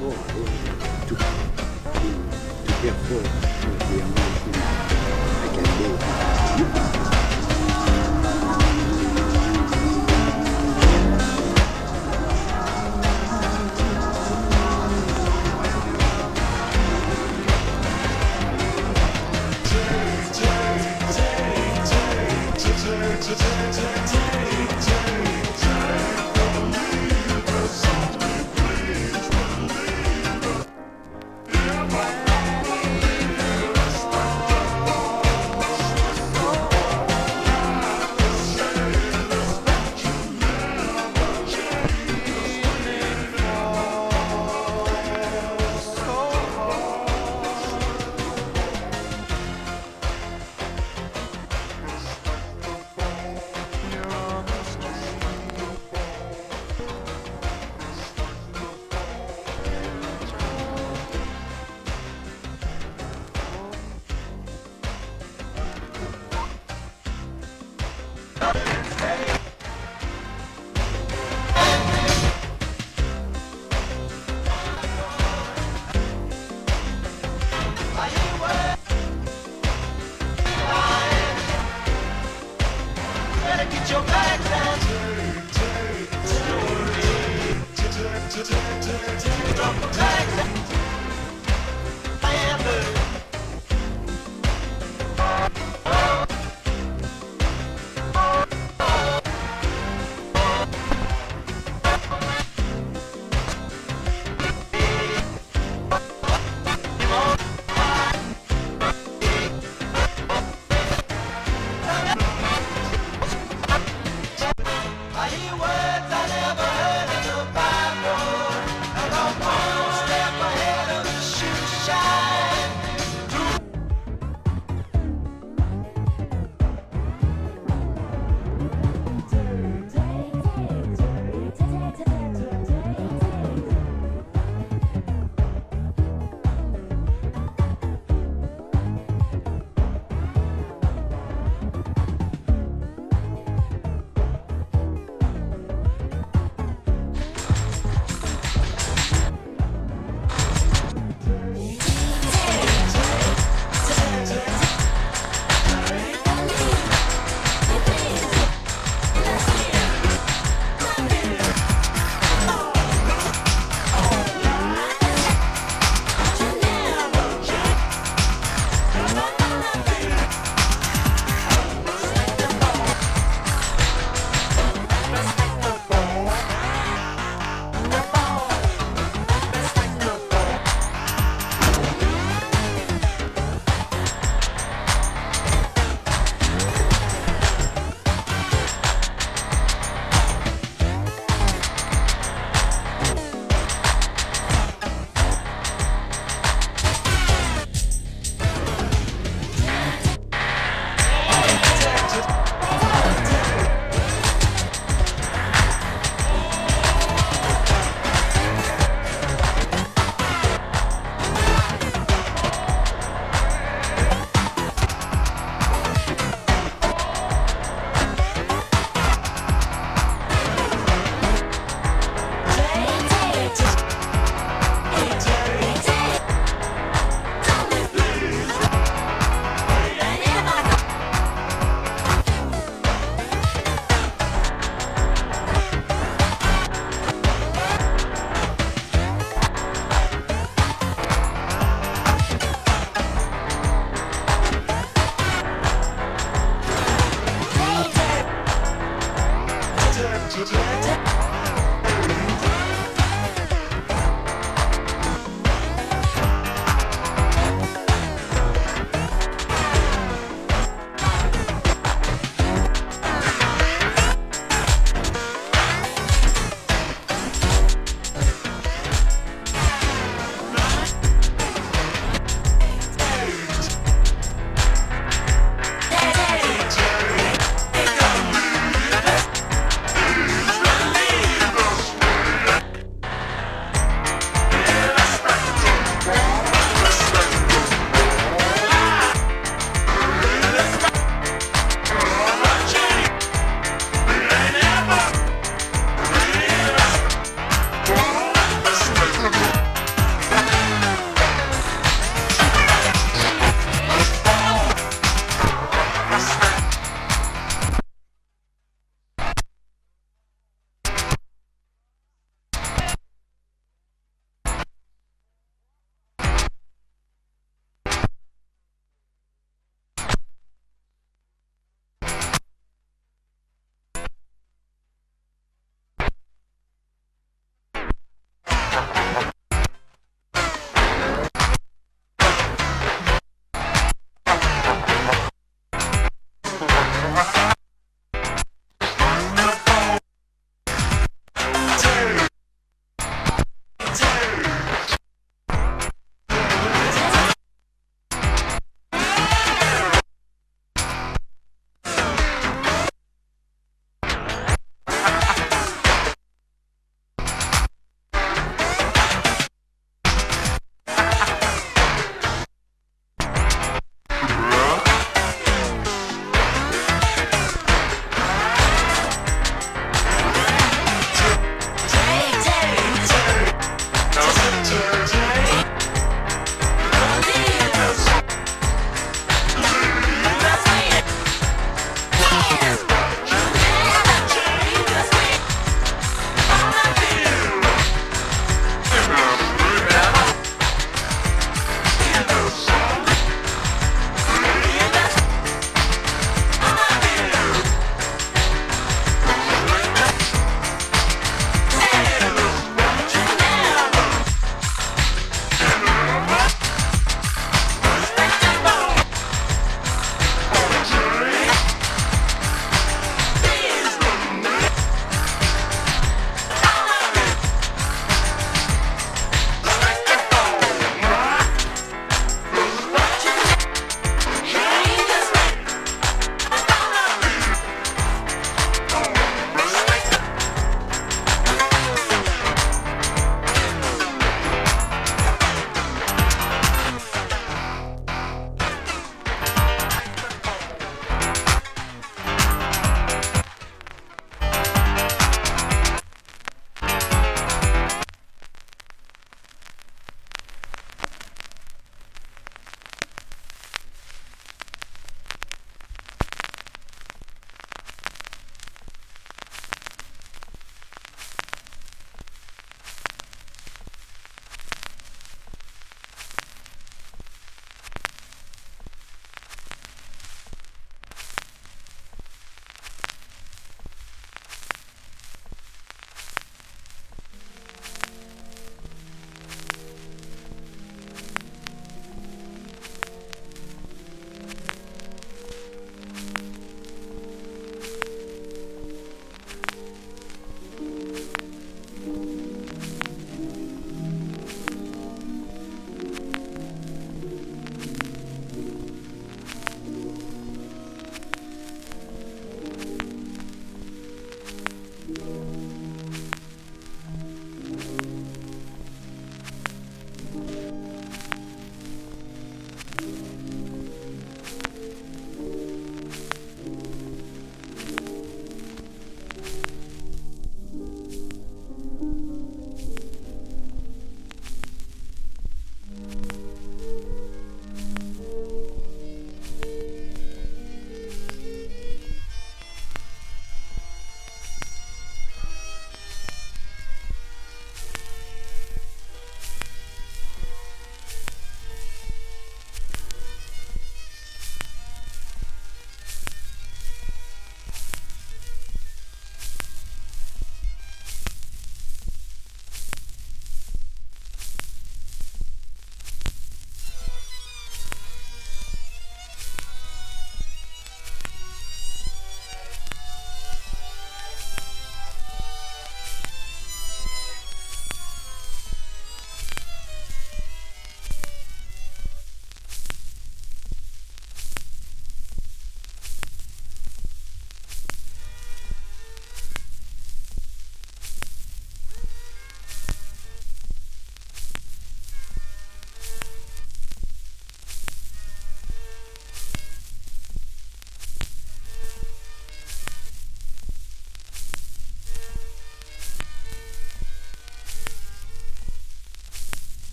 to get full with the emotion I can do.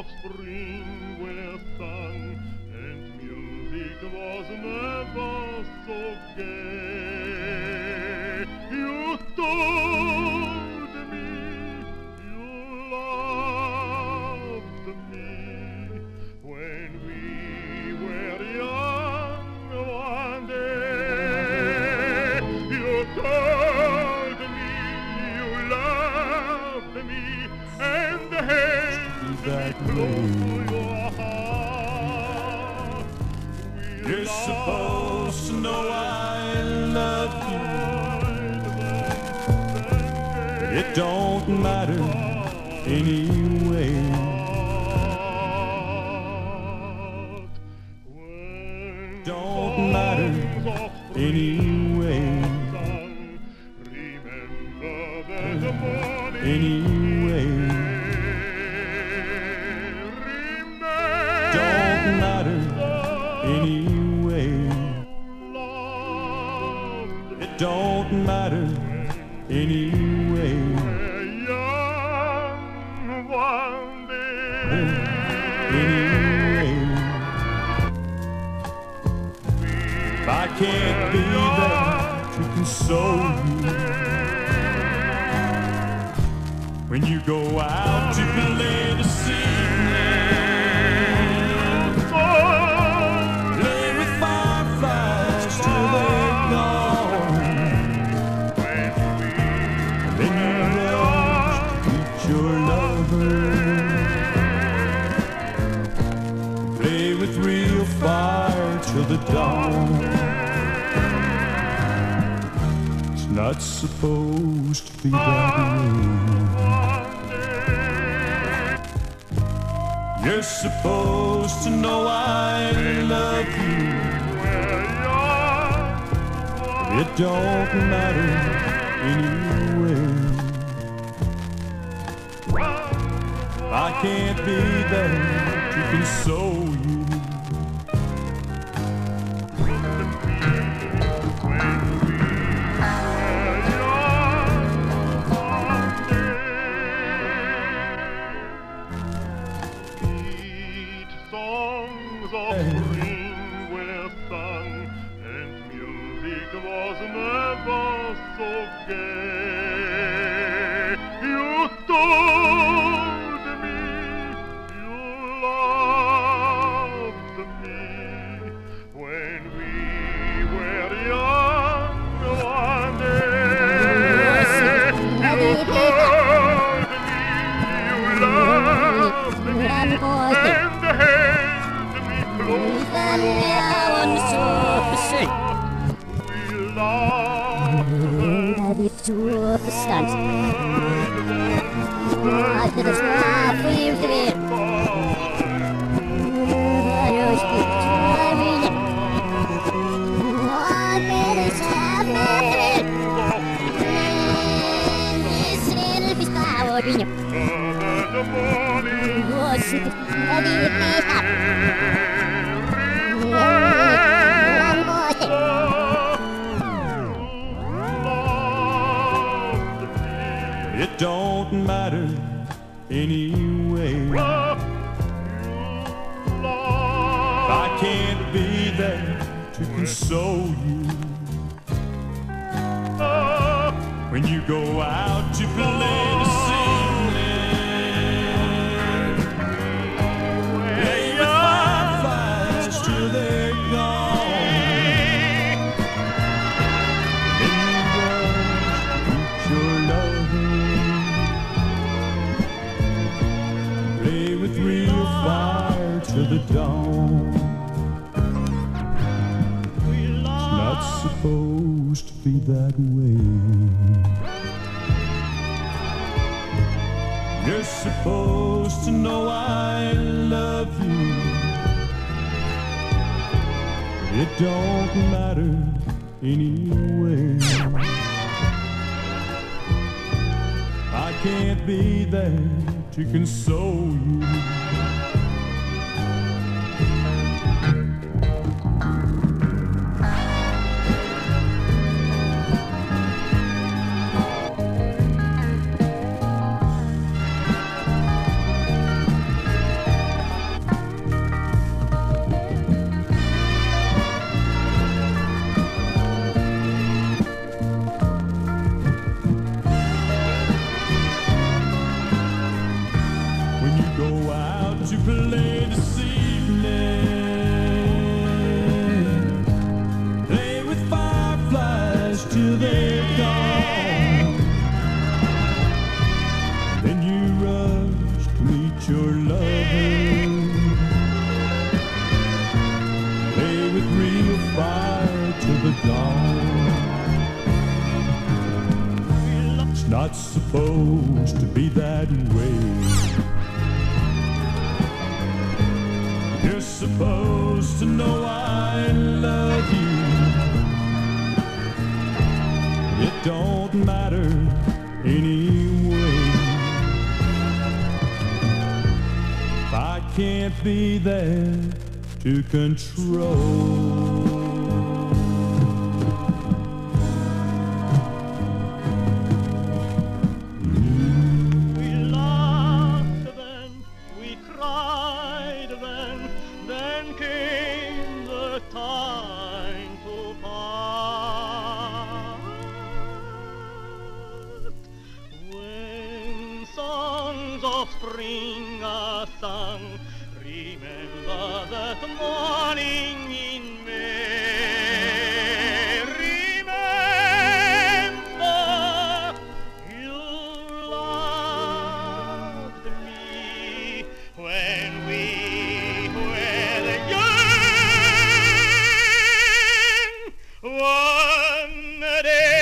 of spring were sung, and music was never so gay. You told me you loved me when we were young one day. You told me you loved me and held me close to your heart. You're supposed to know I love you. It don't matter anyway. Don't matter anyway. Anyway. Don't matter anyway. It don't matter anyway. Anyway. If I can't be there to console you when you go out to play the ceiling, play with fireflies till they're gone, and then you rush to meet your lover, play with real fire till the dawn. It's not supposed to be that way. You're supposed to know I love you. It don't matter anyway. I can't be there to console you. Songs of spring were sung, and music was never so gay. You told me you loved me when we were young one day. You told me you loved me and held me close to your heart. We It don't matter anyway. I can't be there to console you when you go out to play the ceiling, play with fireflies till they're gone, then you rush to meet your lover, play with real fire till the dawn. It's not supposed to be that way. You're supposed to know I love you. It don't matter anyway. I can't be there to console you. not supposed to be that way. You're supposed to know I love you. It don't matter anyway. If I can't be there to control. Spring are sung, remember that morning in May. Remember you loved me when we were young. One day.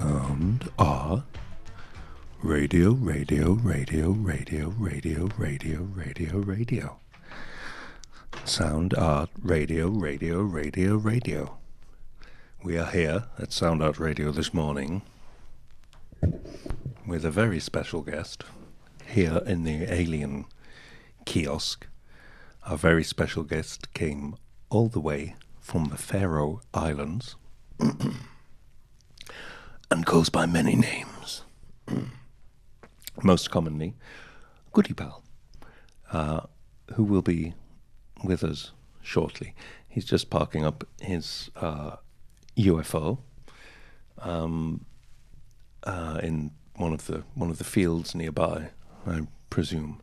Soundart. Radio. Soundart Radio. We are here at Soundart Radio this morning with a very special guest here in the Alien kiosk. Our very special guest came all the way from the Faroe Islands and goes by many names. Most commonly, Goodiepal, who will be with us shortly. He's just parking up his UFO in one of the fields nearby, I presume,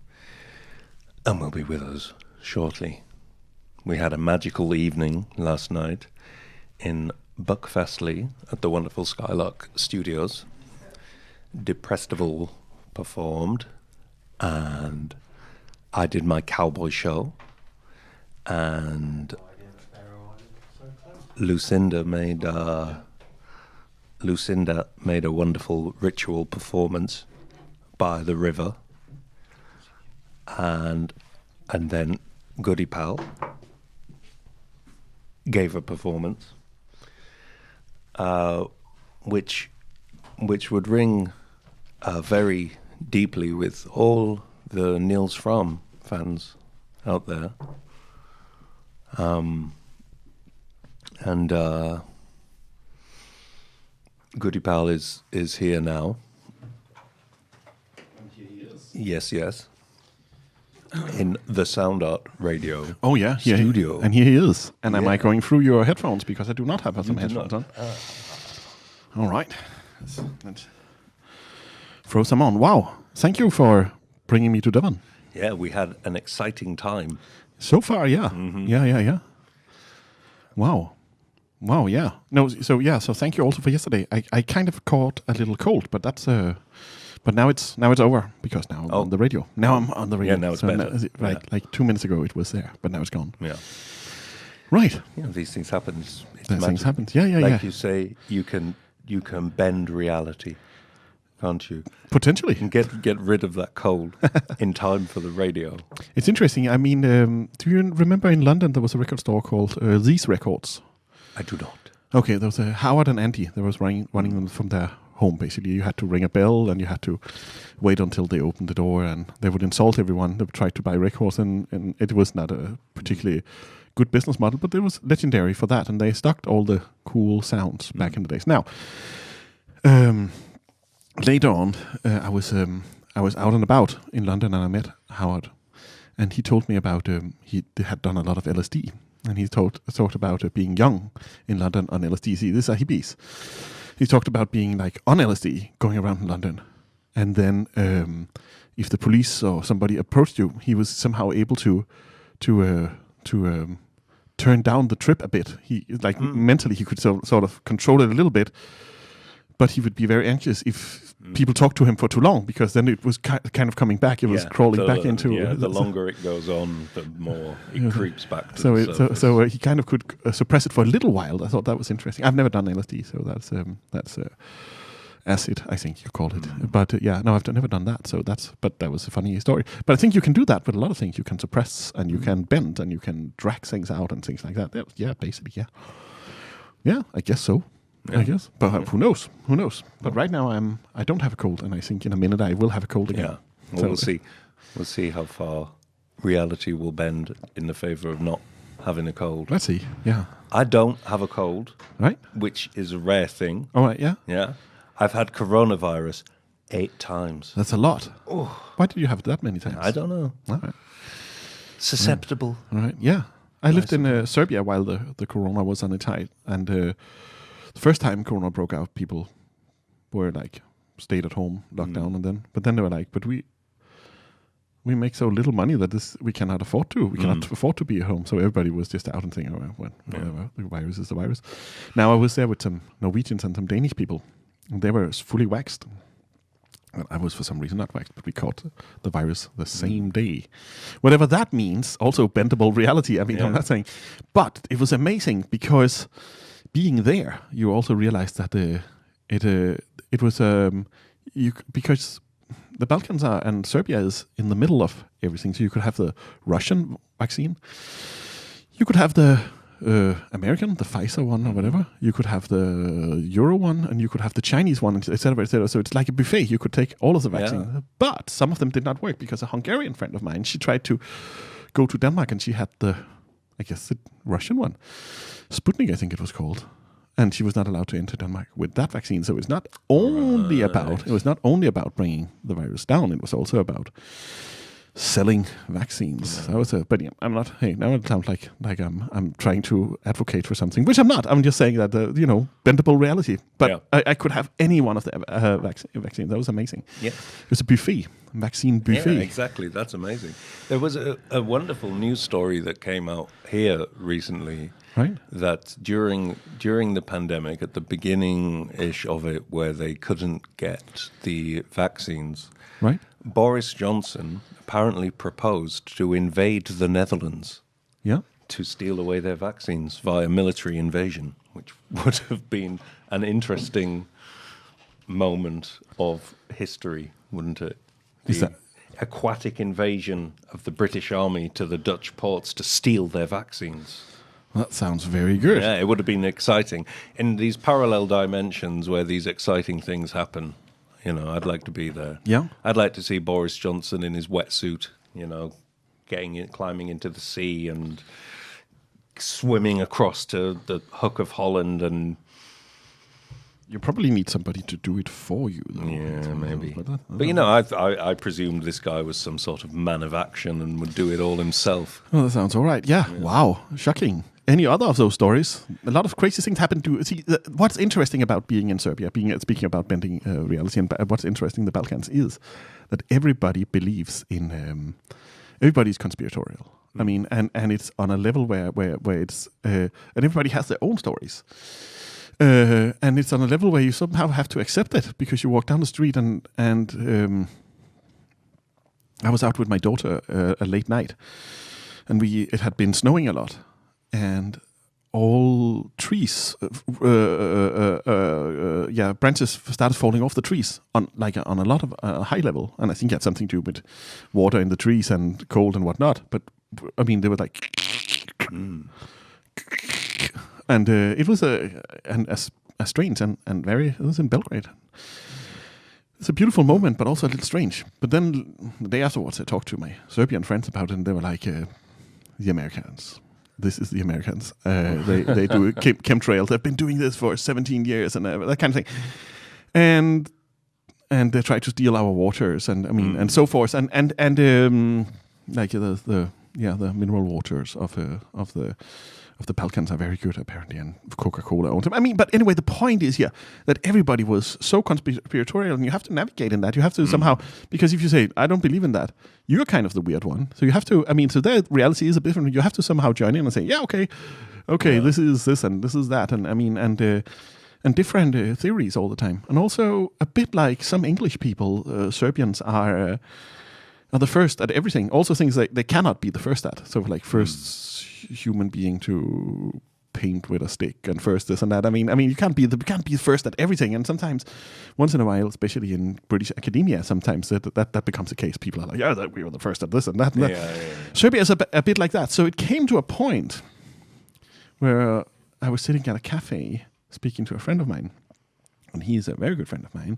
and will be with us shortly. We had a magical evening last night in Buckfastleigh at the wonderful Skylark Studios. Depresstival performed, and I did my cowboy show, and Lucinda made a wonderful ritual performance by the river, and then Goodiepal gave a performance, which would ring very deeply with all the Niels Fromm fans out there. And Goodiepal is here now. And here he is. Yes. In the Soundart Radio studio. And here he is. And am I going through your headphones? Because I do not have some headphones on. All right. Let's throw some on. Wow. Thank you for bringing me to Devon. Yeah, we had an exciting time. So far, yeah. Mm-hmm. Yeah. Wow, yeah. So thank you also for yesterday. I kind of caught a little cold, but that's but now it's over because now I'm on the radio. Now I'm on the radio. Yeah, now it's better. Like 2 minutes ago it was there, but now it's gone. Yeah. Right. Yeah, these things happen. These things happen. Yeah. Like you say, you can bend reality, can't you? Potentially. And get rid of that cold in time for the radio. It's interesting. I mean, do you remember in London there was a record store called These Records? I do not. Okay, there was a Howard and Andy. They was running them from their home, basically. You had to ring a bell and you had to wait until they opened the door, and they would insult everyone. They would try to buy records, and it was not a particularly good business model, but it was legendary for that, and they stocked all the cool sounds back in the days. Now, later on, I was out and about in London, and I met Howard, and he told me about he had done a lot of LSD, and he talked about being young in London on LSD. See, these are hippies. He talked about being like on LSD, going around in London, and then if the police or somebody approached you, he was somehow able to turn down the trip a bit. He mentally he could sort of control it a little bit. But he would be very anxious if people talked to him for too long, because then it was kind of coming back. It was crawling back into. Yeah, the longer it goes on, the more it creeps back to the surface. So he kind of could suppress it for a little while. I thought that was interesting. I've never done LSD, so that's acid, I think you called it. But no, I've never done that. But that was a funny story. But I think you can do that with a lot of things. You can suppress, and you can bend, and you can drag things out and things like that. Yeah, basically, yeah, I guess so. Yeah. I guess, but who knows? But right now I don't have a cold, and I think in a minute I will have a cold again. Yeah, well, we'll see. We'll see how far reality will bend in the favor of not having a cold. Let's see. Yeah, I don't have a cold, right? Which is a rare thing. All right. Yeah. Yeah, I've had coronavirus 8 times. That's a lot. Oh. Why did you have it that many times? I don't know. All right. Susceptible. All right. Yeah, I lived in Serbia while the corona was on its height, and the first time corona broke out, people were like stayed at home, locked down, but then they were like, but we make so little money that we cannot afford to. We cannot afford to be at home. So everybody was just out and saying, whatever, the virus is the virus. Now I was there with some Norwegians and some Danish people, and they were fully waxed. And I was for some reason not waxed, but we caught the virus the same day. Whatever that means, also bendable reality. I mean, I'm not saying, but it was amazing because being there, you also realize that it was because the Balkans are and Serbia is in the middle of everything. So you could have the Russian vaccine, you could have the American, the Pfizer one or whatever. You could have the Euro one, and you could have the Chinese one, etc., etc. So it's like a buffet. You could take all of the vaccines, but some of them did not work because a Hungarian friend of mine, she tried to go to Denmark, and she had the Russian one, Sputnik, I think it was called, and she was not allowed to enter Denmark with that vaccine. So it's not only about bringing the virus down. It was also about selling vaccines. But yeah, I'm not. Hey, now it sounds like I'm trying to advocate for something, which I'm not. I'm just saying that bendable reality. But I could have any one of the vaccines. That was amazing. Yeah, it was a buffet, vaccine buffet. Yeah, exactly. That's amazing. There was a wonderful news story that came out here recently. Right. That during the pandemic, at the beginning-ish of it, where they couldn't get the vaccines, right? Boris Johnson apparently proposed to invade the Netherlands, to steal away their vaccines via military invasion, which would have been an interesting moment of history, wouldn't it? Is that aquatic invasion of the British Army to the Dutch ports to steal their vaccines? That sounds very good. Yeah, it would have been exciting. In these parallel dimensions where these exciting things happen, I'd like to be there. Yeah. I'd like to see Boris Johnson in his wetsuit, climbing into the sea and swimming across to the Hook of Holland. And you probably need somebody to do it for you, though. Yeah, maybe. But I presumed this guy was some sort of man of action and would do it all himself. Well, that sounds all right. Yeah. Wow. Shocking. Any other of those stories? A lot of crazy things happen to. See, what's interesting about being in Serbia, speaking about bending reality, and what's interesting in the Balkans is that everybody believes in. Everybody's conspiratorial. I mean, and it's on a level where it's and everybody has their own stories. And it's on a level where you somehow have to accept it because you walk down the street and I was out with my daughter a late night, and it had been snowing a lot. And all trees, branches started falling off the trees on a lot of high level, and I think it had something to do with water in the trees and cold and whatnot. But I mean, they were like, and it was a strange and very. It was in Belgrade. It's a beautiful moment, but also a little strange. But then the day afterwards, I talked to my Serbian friends about it, and they were like, "The Americans." This is the Americans. They do chemtrails. They've been doing this for 17 years and that kind of thing. And they try to steal our waters and and so forth. And like the mineral waters of the Balkans are very good apparently, and Coca-Cola owns them. I mean, but anyway, the point is here that everybody was so conspiratorial, and you have to navigate in that. You have to somehow, because if you say, I don't believe in that, you're kind of the weird one. So you have to, so their reality is a bit different. You have to somehow join in and say, okay, this is this and this is that. And and different theories all the time. And also a bit like some English people, Serbians are the first at everything. Also things that they cannot be the first at. So like first human being to paint with a stick and first this and that. I mean, you can't be first at everything. And sometimes, once in a while, especially in British academia, sometimes that becomes the case. People are like, we were the first at this and that. And that. Serbia is a bit like that. So it came to a point where I was sitting at a cafe speaking to a friend of mine, and he is a very good friend of mine.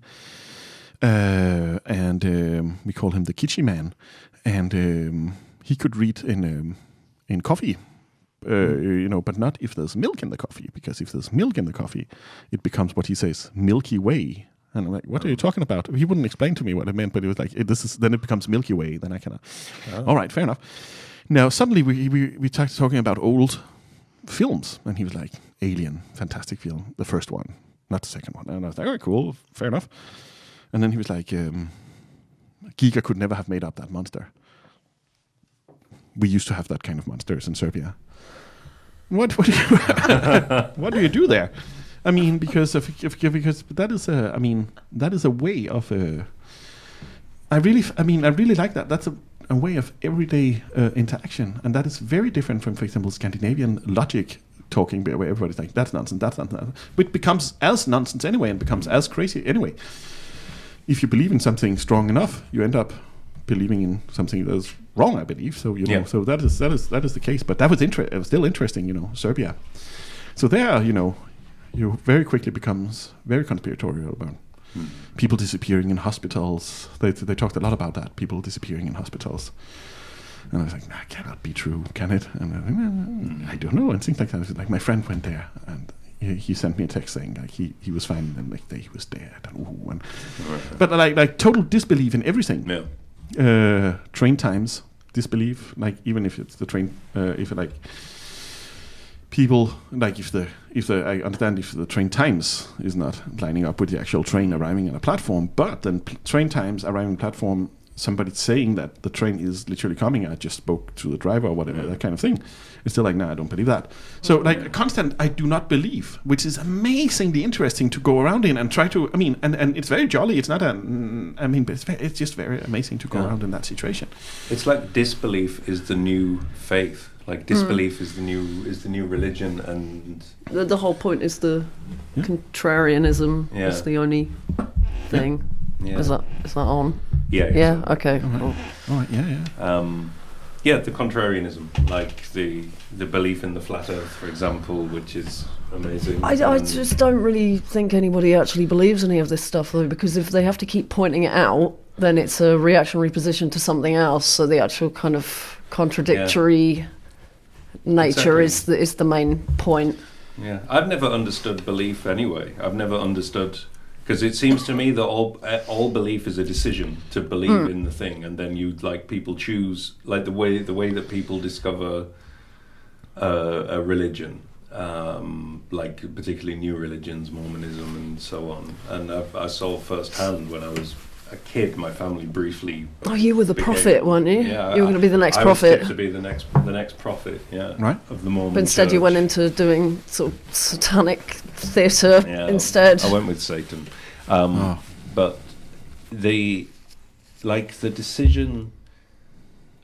And we call him the Kitschy Man, and he could read in coffee. But not if there's milk in the coffee, because if there's milk in the coffee, it becomes what he says, Milky Way. And I'm like, what are you talking about? He wouldn't explain to me what it meant, but it was like, then it becomes Milky Way. Then I kind of, all right, fair enough. Now, suddenly we started talking about old films, and he was like, Alien, fantastic film, the first one, not the second one. And I was like, all right, cool, fair enough. And then he was like, Giga could never have made up that monster. We used to have that kind of monsters in Serbia. What do you what do you do there? I mean, because that is a way of I really like that. That's a way of everyday interaction, and that is very different from, for example, Scandinavian logic talking where everybody's like, that's nonsense. Which becomes as nonsense anyway, and becomes as crazy anyway. If you believe in something strong enough, you end up believing in something that's wrong, I believe. So so that is the case. But that was still interesting, Serbia. So there, you very quickly becomes very conspiratorial about people disappearing in hospitals. They talked a lot about that, people disappearing in hospitals. And I was like, that cannot be true, can it? And I don't know, and things like that. Like my friend went there, and he sent me a text saying like he was fine, and then like he was dead. But like total disbelief in everything. Yeah. Train times, disbelief. Like even if it's the train, if like people like if I understand if the train times is not lining up with the actual train arriving at a platform, but then train times arriving at a platform, somebody saying that the train is literally coming, I just spoke to the driver or whatever, that kind of thing. It's still like, no, I don't believe that. So like a constant, I do not believe, which is amazingly interesting to go around in and try to, and it's very jolly. It's not but it's just very amazing to go around in that situation. It's like disbelief is the new faith. Like disbelief is the new religion, and the whole point is the contrarianism is the only thing. Yeah. Is that on? Yeah. Yeah. Okay. All right. Yeah. The contrarianism, like the belief in the flat Earth, for example, which is amazing. I just don't really think anybody actually believes any of this stuff, though, because if they have to keep pointing it out, then it's a reactionary position to something else. So the actual kind of contradictory nature is the main point. Yeah, I've never understood belief anyway. I've never understood, because it seems to me that all belief is a decision to believe in the thing, and then people choose, like the way that people discover a religion, like particularly new religions, Mormonism and so on. And I saw firsthand when I was a kid, my family briefly. Oh, you were the prophet, weren't you? Yeah, you were going to be the next I prophet. I was to be the next prophet, right, of the Mormon But instead, church. you went into doing sort of satanic theatre instead. I went with Satan. But the decision,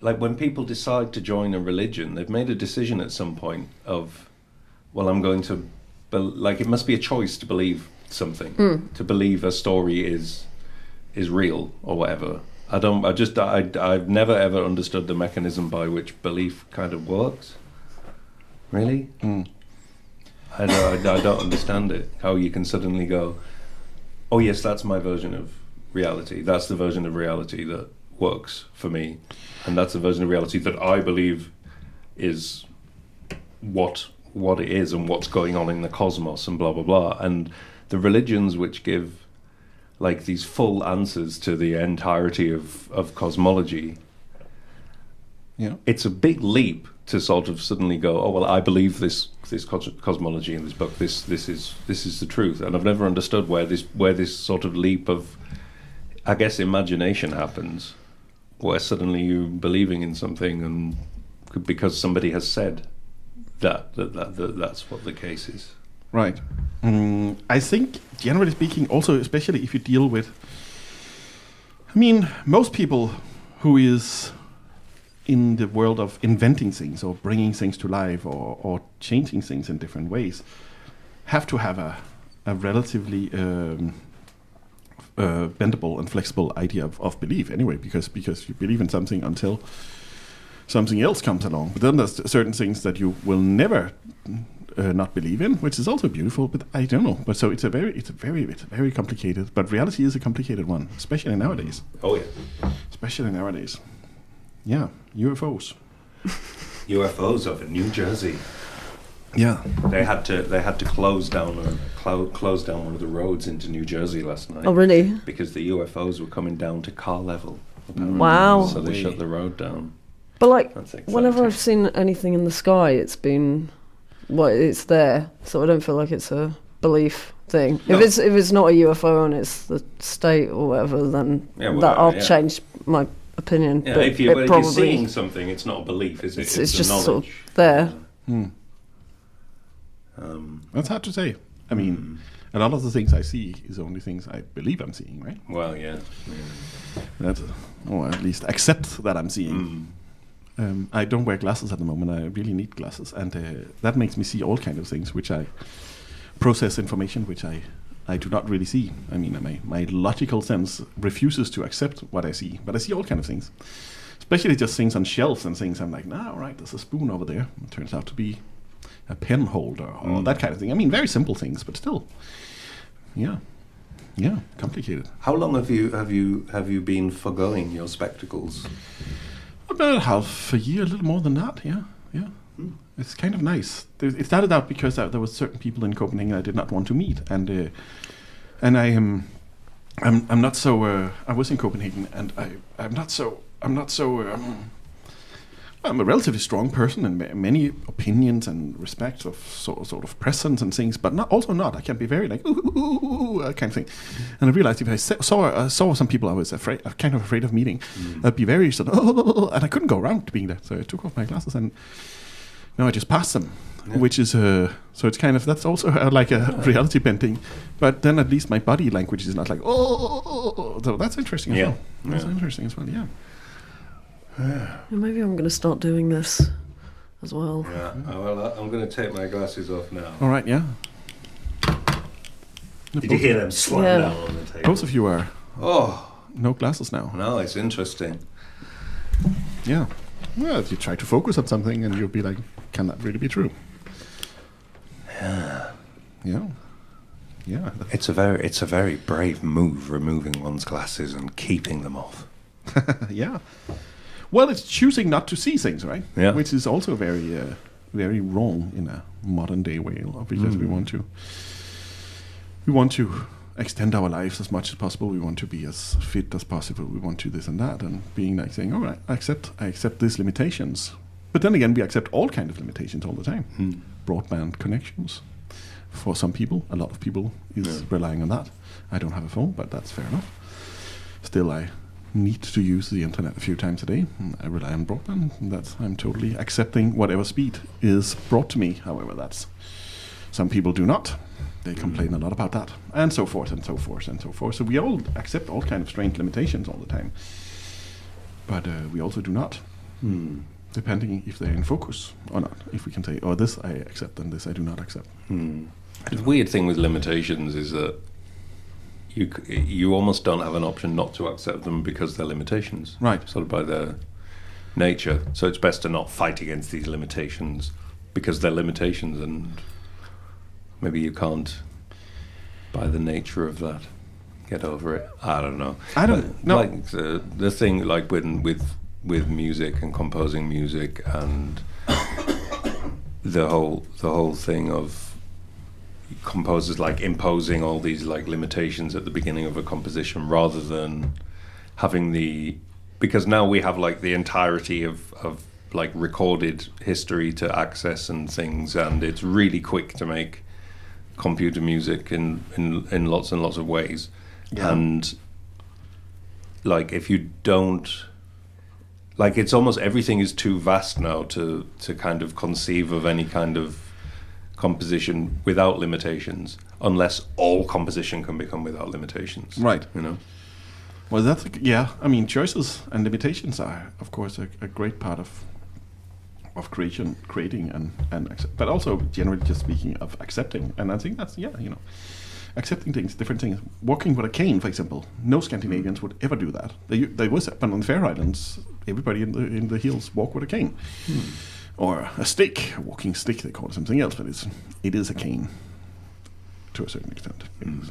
like when people decide to join a religion, they've made a decision at some point of, well, I'm going to, it must be a choice to believe something, to believe a story is real or whatever. I've never ever understood the mechanism by which belief kind of works. Really? I don't understand it. How you can suddenly go, oh yes, that's my version of reality. That's the version of reality that works for me, and that's the version of reality that I believe is what it is and what's going on in the cosmos and blah blah blah. And the religions which give like these full answers to the entirety of cosmology, it's a big leap to sort of suddenly go, oh well, I believe this cosmology in this book. This is the truth, and I've never understood where this sort of leap of, I guess, imagination happens, where suddenly you're believing in something, and because somebody has said that's what the case is. Right. I think, generally speaking, also especially if you deal with, most people who is in the world of inventing things or bringing things to life or changing things in different ways have to have a relatively bendable and flexible idea of belief anyway, because you believe in something until something else comes along. But then there's certain things that you will never not believe in, which is also beautiful, but I don't know. But so it's a very complicated, but reality is a complicated one, especially nowadays. Oh yeah. Especially nowadays. Yeah, UFOs. UFOs over New Jersey. Yeah. They had to close down one of the roads into New Jersey last night. Oh really? Because the UFOs were coming down to car level. Wow. So they shut the road down. But whenever I've seen anything in the sky, it's been, it's there. So I don't feel like it's a belief thing. No. If it's not a UFO and it's the state or whatever, then I'll change my opinion. Yeah, but if you're seeing something, it's not a belief, is it? It's just knowledge. Sort of there. That's hard to say. I mean, a lot of the things I see is only things I believe I'm seeing, right? Well, yeah. Or at least accept that I'm seeing. I don't wear glasses at the moment. I really need glasses, and that makes me see all kind of things, which I process information which I do not really see. I mean, my logical sense refuses to accept what I see, but I see all kind of things, especially just things on shelves and things. I'm like, all right, there's a spoon over there. It turns out to be a pen holder or that kind of thing. I mean, very simple things, but still, yeah, complicated. How long have you been forgoing your spectacles? About half a year, a little more than that. Yeah. It's kind of nice. It started out because there was certain people in Copenhagen I did not want to meet, and I'm not so. I was in Copenhagen, and I'm not so. I'm a relatively strong person and many opinions and respect of sort of presence and things, but not. I can be very like kind of thing. And I realized if I saw some people I was kind of afraid of meeting, I'd be very sort of, and I couldn't go around being there. So I took off my glasses and now I just passed them, which is so it's kind of, that's also like a reality bending, but then at least my body language is not like so that's interesting as well. That's interesting as well. Maybe I'm going to start doing this as well. Yeah. Well, I'm going to take my glasses off now. All right. Yeah. Did you hear them slam down on the table? Both of you are. No glasses now. No, it's interesting. Yeah. Well, if you try to focus on something and you'll be like, can that really be true? Yeah. It's a very brave move, removing one's glasses and keeping them off. Yeah. Well, it's choosing not to see things, right? Yeah. Which is also very, very wrong in a modern day way, because we want to extend our lives as much as possible. We want to be as fit as possible. We want to this and that, and being like saying, all right, I accept these limitations. But then again, we accept all kind of limitations all the time. Broadband connections. For some people, a lot of people is relying on that. I don't have a phone, but that's fair enough. Still, I need to use the internet a few times a day. I rely on broadband. I'm totally accepting whatever speed is brought to me. However, that's some people do not. They complain a lot about that, and so forth and so forth and so forth. So we all accept all kind of strange limitations all the time, but we also do not, depending if they're in focus or not. If we can say, "Oh, this I accept," and this I do not accept. The weird thing with limitations is that you almost don't have an option not to accept them because they're limitations, right? Sort of by their nature. So it's best to not fight against these limitations because they're limitations, and maybe you can't, by the nature of that, get over it. I don't know. Like the thing, like with music and composing music, and the whole thing of composers like imposing all these like limitations at the beginning of a composition, rather than having because now we have like the entirety of like recorded history to access and things, and it's really quick to make computer music in lots and lots of ways. And like if you don't, like, it's almost everything is too vast now to kind of conceive of any kind of composition without limitations, unless all composition can become without limitations, right? Well, that's I mean, choices and limitations are of course a great part of creating and but also generally just speaking of accepting. And I think that's accepting things, different things. Walking with a cane, for example, no Scandinavians would ever do that. They was, but on the Faroe Islands, everybody in the hills walk with a cane. Or a stick, a walking stick, they call it something else, but it is a cane to a certain extent.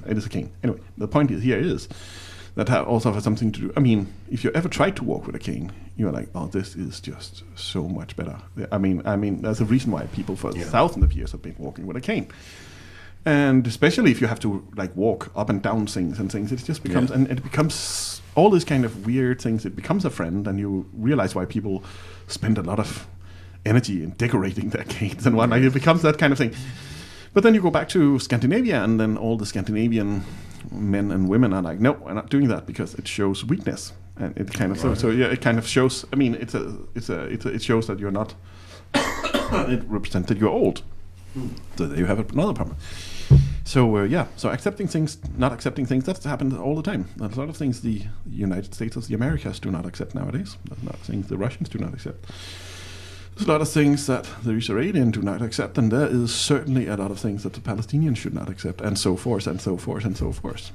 It is a cane. Anyway, the point here is that also has something to do. I mean, if you ever tried to walk with a cane, you're like, oh, this is just so much better. I mean, there's a reason why people for thousands of years have been walking with a cane. And especially if you have to like walk up and down things, it just becomes, and it becomes all these kind of weird things. It becomes a friend, and you realize why people spend a lot of energy in decorating their canes and whatnot. It becomes that kind of thing. But then you go back to Scandinavia, and then all the Scandinavian men and women are like, no, we're not doing that because it shows weakness, and it kind of it kind of shows. I mean, it shows that you're not. It represents that you're old. So there you have another problem. So accepting things, not accepting things, that's happened all the time. There's a lot of things the United States of the Americas do not accept nowadays. There's a lot of things the Russians do not accept. There's a lot of things that the Israelis do not accept, and there is certainly a lot of things that the Palestinians should not accept, and so forth, and so forth, and so forth.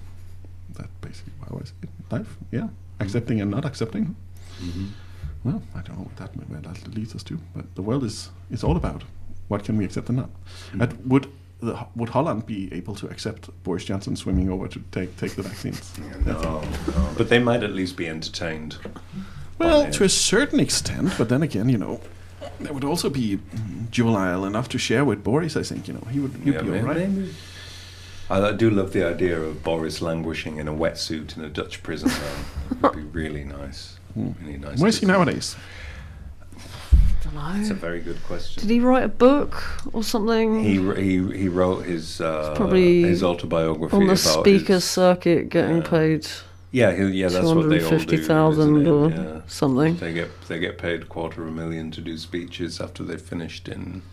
That's basically how I see life. Yeah, accepting and not accepting. Mm-hmm. Well, I don't know where that leads us to, but the world is all about what can we accept and not. Mm-hmm. And would Holland be able to accept Boris Johnson swimming over to take the vaccines? No, but they might at least be entertained. Well, to a certain extent, but then again, there would also be juvenile enough to share with Boris. I think he would be all right. Maybe. I do love the idea of Boris languishing in a wetsuit in a Dutch prison. It'd be really nice. Really nice. Where is he nowadays? Don't know. That's a very good question. Did he write a book or something? He wrote his probably his autobiography on the about speaker's circuit, getting paid. That's what they all do. 250,000 or Yeah. something. They get paid $250,000 to do speeches after they've finished in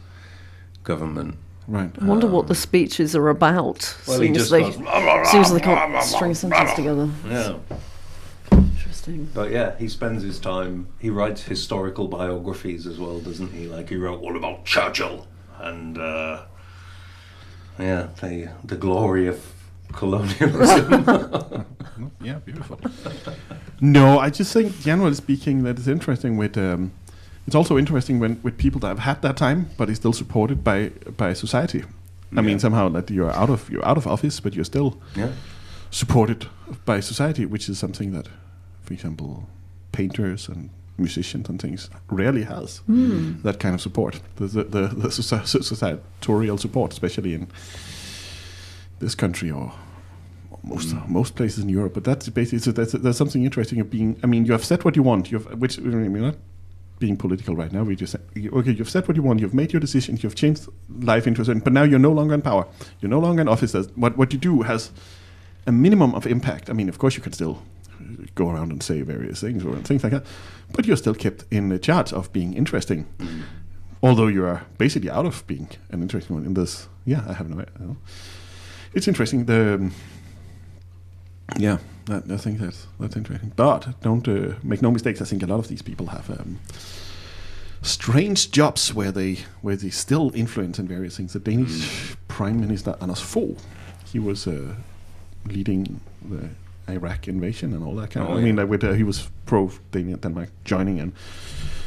government. Right. I wonder what the speeches are about. Well, he just they goes, can't string a sentence together. Yeah. Interesting. But yeah, he spends his time. He writes historical biographies as well, doesn't he? Like he wrote all about Churchill and the glory of colonialism. Yeah, beautiful. No, I just think, generally speaking, that it's interesting with. It's also interesting with people that have had that time, but is still supported by society. I mean, somehow that you're out of office, but you're still supported by society, which is something that, for example, painters and musicians and things rarely has that kind of support. The societal support, especially in this country or most places in Europe. But that's basically there's something interesting of being. I mean, you have said what you want. We're not being political right now. We just say, okay, you've said what you want. You've made your decisions. You've changed life into a certain. But now you're no longer in power. You're no longer in office. What you do has a minimum of impact. I mean, of course, you can still go around and say various things or things like that, but you're still kept in the charge of being interesting. Although you are basically out of being an interesting one in this. Yeah, I have no idea. It's interesting. I think that's interesting. But don't make no mistakes. I think a lot of these people have strange jobs where they still influence in various things. The Danish Prime Minister Anders Fogh, he was leading the Iraq invasion and all that kind of. I mean, he was pro Denmark joining, and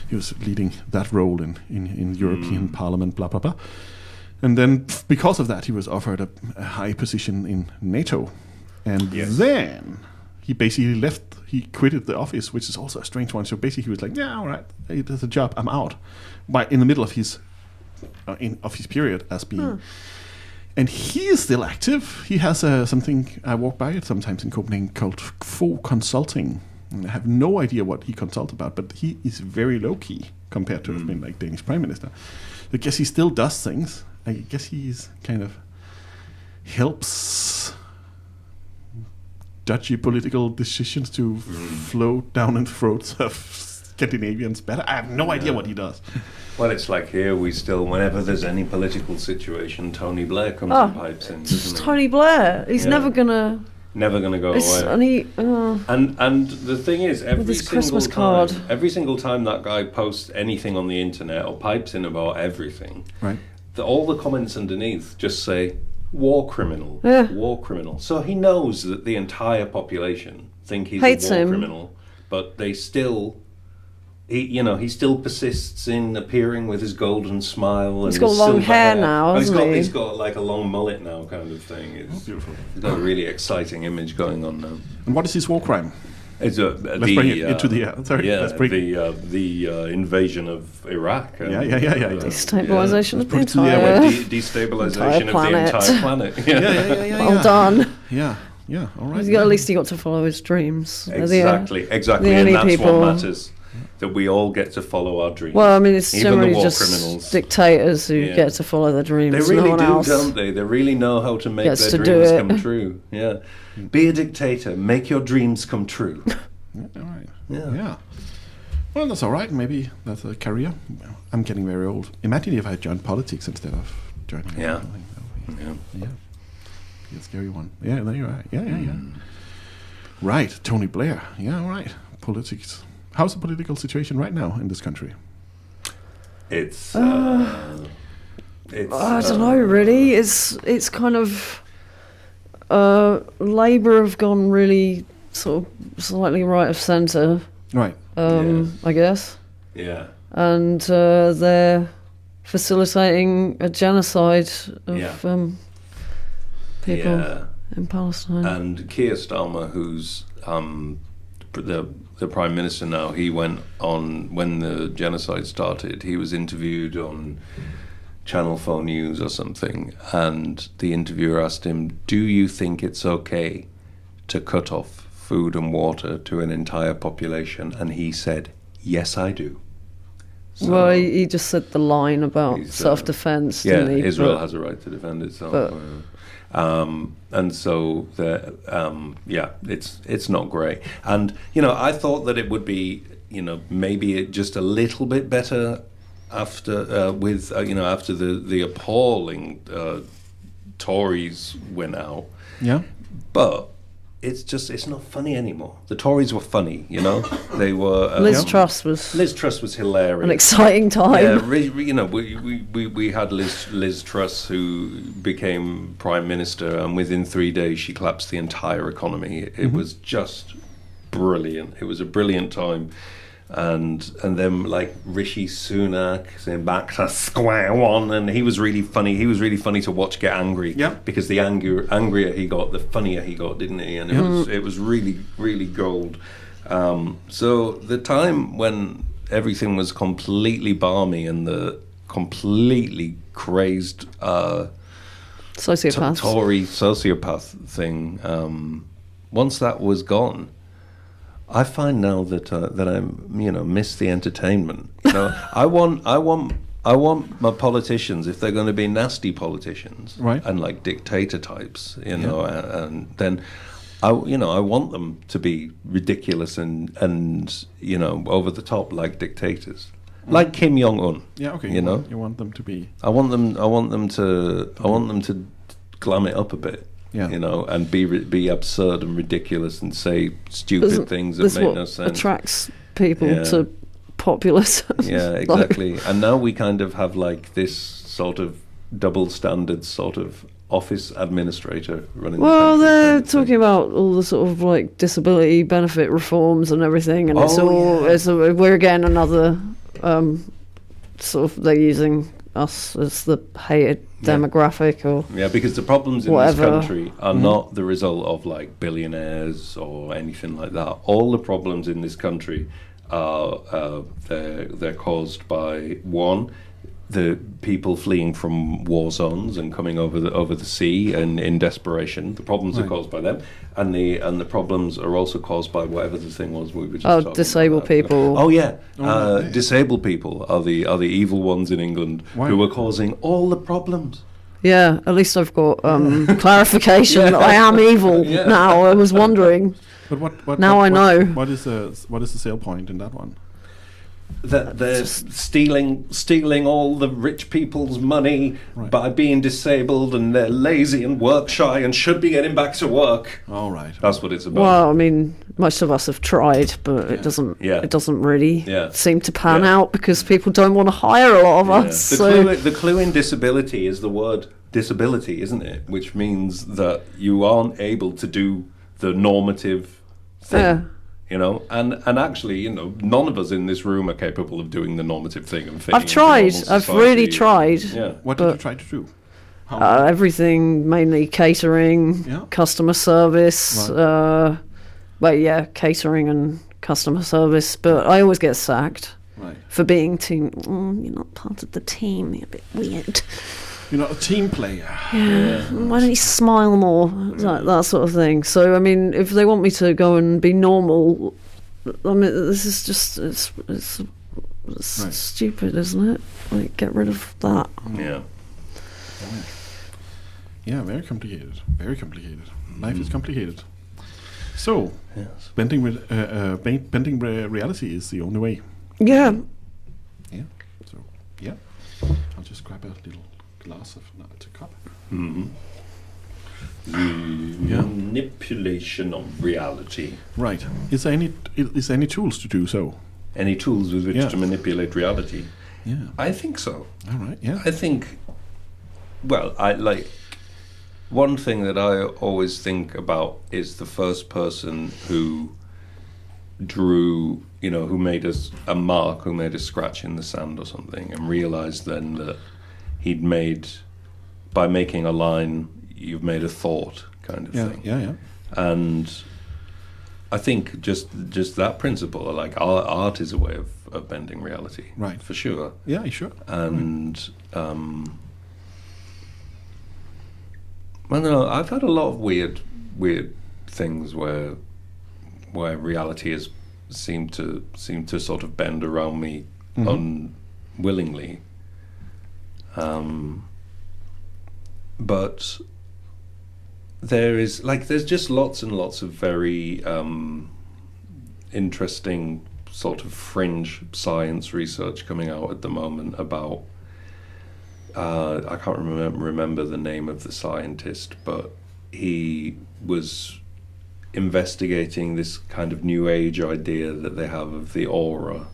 he was leading that role in European Parliament. Blah blah blah. And then because of that, he was offered a high position in NATO. And then he basically left. He quitted the office, which is also a strange one. So basically, he was like, "Yeah, all right, there's a job. I'm out." But in the middle of his period as being, and he is still active. He has something I walk by it sometimes in Copenhagen called Fogh Consulting. And I have no idea what he consults about, but he is very low key compared to have been like Danish Prime Minister. I guess he still does things. I guess he's kind of helps dodgy political decisions to flow down in the throats of Scandinavians better. I have no idea what he does. Well, it's like here we still, whenever there's any political situation, Tony Blair comes and pipes in. Tony Blair. He's never gonna go away. And the thing is, every single time that guy posts anything on the internet or pipes in about everything, right? All the comments underneath just say war criminal, war criminal. So he knows that the entire population think he's hates a war him. criminal, but they still. He still persists in appearing with his golden smile. He's and got his long silver hair now, hasn't he? He's got like a long mullet now, kind of thing. It's beautiful. He's got a really exciting image going on now. And what is his war crime? Let's bring it into the air. Sorry, let's bring the invasion of Iraq. Destabilization of the destabilization of the entire planet. Well done. Yeah, all right. At least he got to follow his dreams. Exactly, and that's what matters. That we all get to follow our dreams. Well, I mean, it's even generally the war just criminals. Dictators who get to follow their dreams. They really no one do, don't they? They really know how to make their dreams come true. Yeah. Be a dictator. Make your dreams come true. All right. Yeah. Well, that's all right. Maybe that's a career. I'm getting very old. Imagine if I joined politics instead of joining. Yeah. be a scary one. Yeah, there you are. Yeah. Right, Tony Blair. Yeah, right. Politics. How's the political situation right now in this country? It's I don't know. Really, it's kind of Labour have gone really sort of slightly right of centre. Right. I guess. Yeah. And they're facilitating a genocide of people in Palestine. And Keir Starmer, who's the Prime Minister now, he went on, when the genocide started, he was interviewed on Channel 4 News or something, and the interviewer asked him, do you think it's okay to cut off food and water to an entire population? And he said, yes, I do. So well, he just said the line about self-defense. Yeah, didn't he? Israel has a right to defend itself. And so, it's not great. And, I thought that it would be, maybe just a little bit better after, after the appalling Tories went out. Yeah. But it's not funny anymore. The Tories were funny, They were. Liz Truss was hilarious. An exciting time. Yeah, we had Liz Truss, who became Prime Minister, and within 3 days she collapsed the entire economy. It was just brilliant. It was a brilliant time. And then like Rishi Sunak saying back to square one, and he was really funny. He was really funny to watch get angry. Yeah. Because the angrier he got, the funnier he got, didn't he? And it was really, really gold. So the time when everything was completely balmy and the completely crazed sociopath Tory sociopath thing, once that was gone, I find now that I miss the entertainment. I want my politicians, if they're going to be nasty politicians, right, and like dictator types, and then I want them to be ridiculous and over the top like dictators, like Kim Jong-un. Yeah, okay. You want them to be. I want them to glam it up a bit. Yeah. And be absurd and ridiculous and say stupid things that make no sense. Attracts people to populism. Yeah, exactly. And now we kind of have like this sort of double standard sort of office administrator running. Well, they're talking about all the sort of like disability benefit reforms and everything, and we're again another sort of they're using us as the hated demographic or because the problems in whatever. This country are not the result of like billionaires or anything like that. All the problems in this country are they're caused by one, the people fleeing from war zones and coming over the sea and in desperation. The problems are caused by them, and the problems are also caused by whatever the thing was we were just talking disabled about. people. Oh yeah, disabled people are the evil ones in England who are causing all the problems. Yeah, at least I've got clarification that I am evil now. I was wondering. But what now I know. What is the sale point in that one? That they're stealing all the rich people's money by being disabled, and they're lazy and work shy and should be getting back to work. All right, that's what it's about. Well, I mean, most of us have tried, but it doesn't really seem to pan out because people don't want to hire a lot of us. The clue in disability is the word disability, isn't it? Which means that you aren't able to do the normative thing. And actually, none of us in this room are capable of doing the normative thing and fitting. I've tried. I've really tried. Yeah. What did you try to do? Everything, mainly catering, customer service. Right. Catering and customer service. But I always get sacked for being too. You're not part of the team. You're a bit weird. You're not a team player. Yeah. Why don't you smile more? That sort of thing. So, I mean, if they want me to go and be normal, I mean, this is just, it's stupid, isn't it? Like, get rid of that. Yeah. Yeah, very complicated. Very complicated. Life is complicated. So, bending reality is the only way. Yeah. Yeah. So, I'll just grab a little glass of a cup. The manipulation of reality. Right. Is there any tools to do so? Any tools with which to manipulate reality? Yeah. I think so. All right. Yeah. I think. Well, I like. One thing that I always think about is the first person who drew, who made a mark, who made a scratch in the sand or something, and realized then that he'd made, by making a line, you've made a thought kind of thing. Yeah. And I think just that principle, like art is a way of bending reality, right? For sure. Yeah, sure. And I don't know. I've had a lot of weird things where reality has seemed to sort of bend around me unwillingly. But there's just lots and lots of very interesting sort of fringe science research coming out at the moment about I can't remember the name of the scientist, but he was investigating this kind of new age idea that they have of the aura.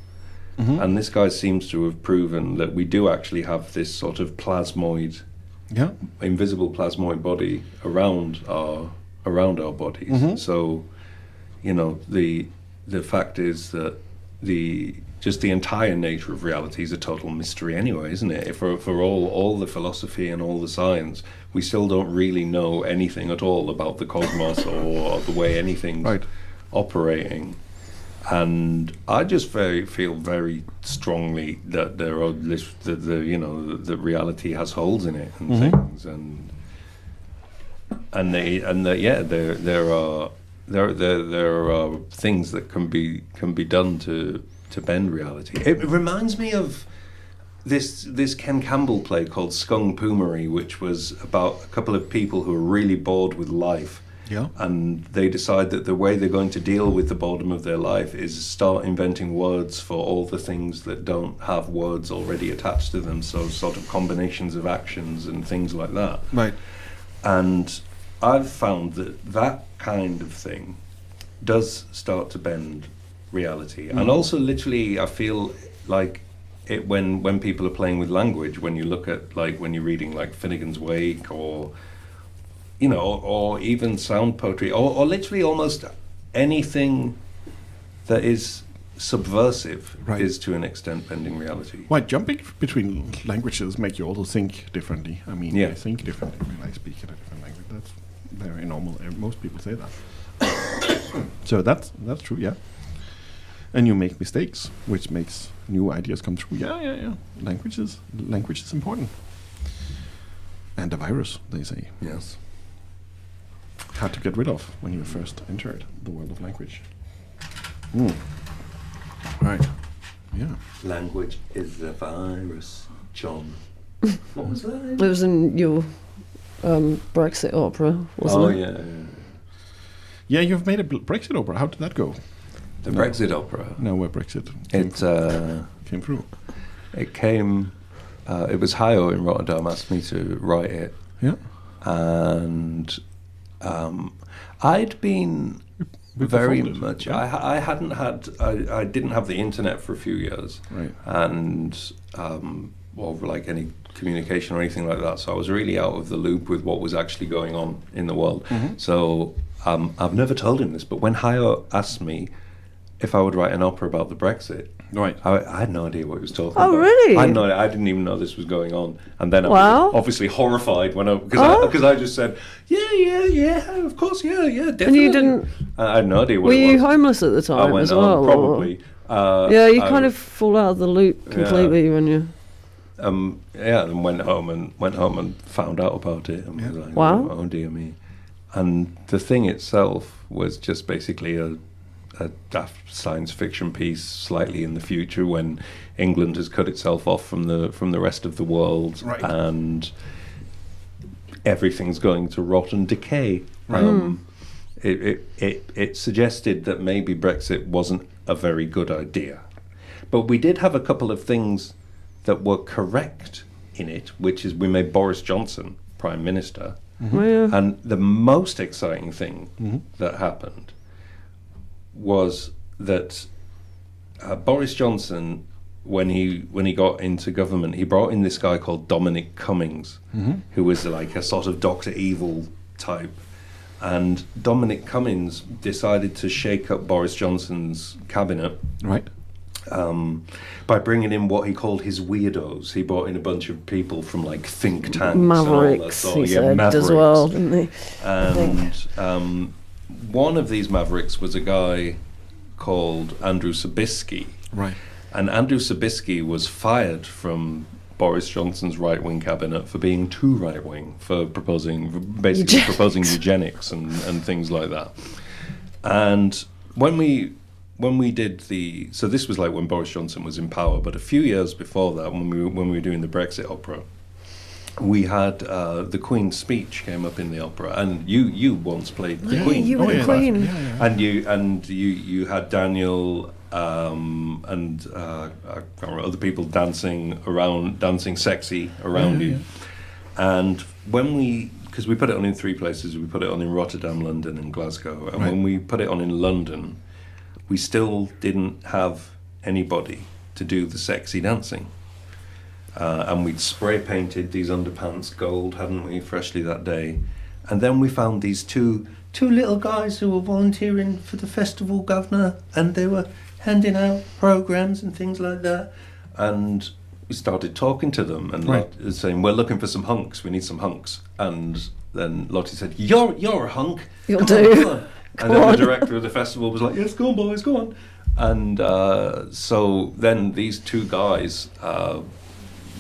And this guy seems to have proven that we do actually have this sort of plasmoid, invisible plasmoid body around our bodies. So, the fact is that the entire nature of reality is a total mystery anyway, isn't it? For all the philosophy and all the science, we still don't really know anything at all about the cosmos or the way anything's operating. And I just feel very strongly that there are that reality has holes in it and things, there are things that can be done to bend reality. It reminds me of this Ken Campbell play called Skung Poomery, which was about a couple of people who are really bored with life. Yeah. And they decide that the way they're going to deal with the boredom of their life is start inventing words for all the things that don't have words already attached to them, so sort of combinations of actions and things like that. Right. And I've found that kind of thing does start to bend reality. And also literally I feel like it when people are playing with language, when you look at when you're reading Finnegan's Wake or or even sound poetry, or literally almost anything that is subversive is to an extent bending reality. Why jumping between languages make you also think differently? I mean, I think differently when I speak in a different language. That's very normal. Most people say that. So that's true, yeah. And you make mistakes, which makes new ideas come through. Yeah. Language is important. And a virus, they say. Yes. Hard to get rid of when you first entered the world of language. Right. Yeah. Language is a virus, John. What was that? It was in your Brexit opera, wasn't it? Yeah. Yeah, you've made a Brexit opera. How did that go? The Brexit opera? No, where Brexit came through. It came... it was Hayo in Rotterdam asked me to write it. Yeah. And I'd been very much... I didn't have the internet for a few years. Right. And... or any communication or anything like that. So I was really out of the loop with what was actually going on in the world. So I've never told him this, but when Hayo asked me if I would write an opera about the Brexit, I had no idea what he was talking about. Oh, really? I had no idea. I didn't even know this was going on. And then I was obviously horrified because I just said, yeah, of course, yeah, definitely. And you didn't... I had no idea what Were it was. you homeless at the time as well? Probably. You kind of fall out of the loop completely when you... and went home and found out about it and was like, wow. Oh dear me. And the thing itself was just basically a daft science fiction piece slightly in the future when England has cut itself off from the rest of the world, and everything's going to rot and decay. It suggested that maybe Brexit wasn't a very good idea, but we did have a couple of things that were correct in it, which is we made Boris Johnson Prime Minister. Yeah. And the most exciting thing that happened was that Boris Johnson, when he got into government, he brought in this guy called Dominic Cummings, who was like a sort of Dr. Evil type. And Dominic Cummings decided to shake up Boris Johnson's cabinet. Right. By bringing in what he called his weirdos. He brought in a bunch of people from like think tanks Mavericks, and all that he sort said Mavericks. as well, didn't he? And one of these Mavericks was a guy called Andrew Sabisky. Right. And Andrew Sabisky was fired from Boris Johnson's right-wing cabinet for being too right-wing, for basically proposing eugenics and things like that. And when we did so this was like when Boris Johnson was in power, but a few years before that, when we were doing the Brexit opera, we had the Queen's speech came up in the opera, and you once played the Queen. You were the Queen. And you had Daniel and I can't remember, other people dancing sexy around you. And because we put it on in 3 places, we put it on in Rotterdam, London, and Glasgow, and when we put it on in London, we still didn't have anybody to do the sexy dancing. And we'd spray painted these underpants gold, hadn't we, freshly that day. And then we found these two little guys who were volunteering for the festival governor, and they were handing out programs and things like that. And we started talking to them and saying, we're looking for some hunks, we need some hunks. And then Lottie said, you're a hunk. You'll Come do. on, come on. And then the director of the festival was like, yes, go on, boys, go on. And so then these 2 guys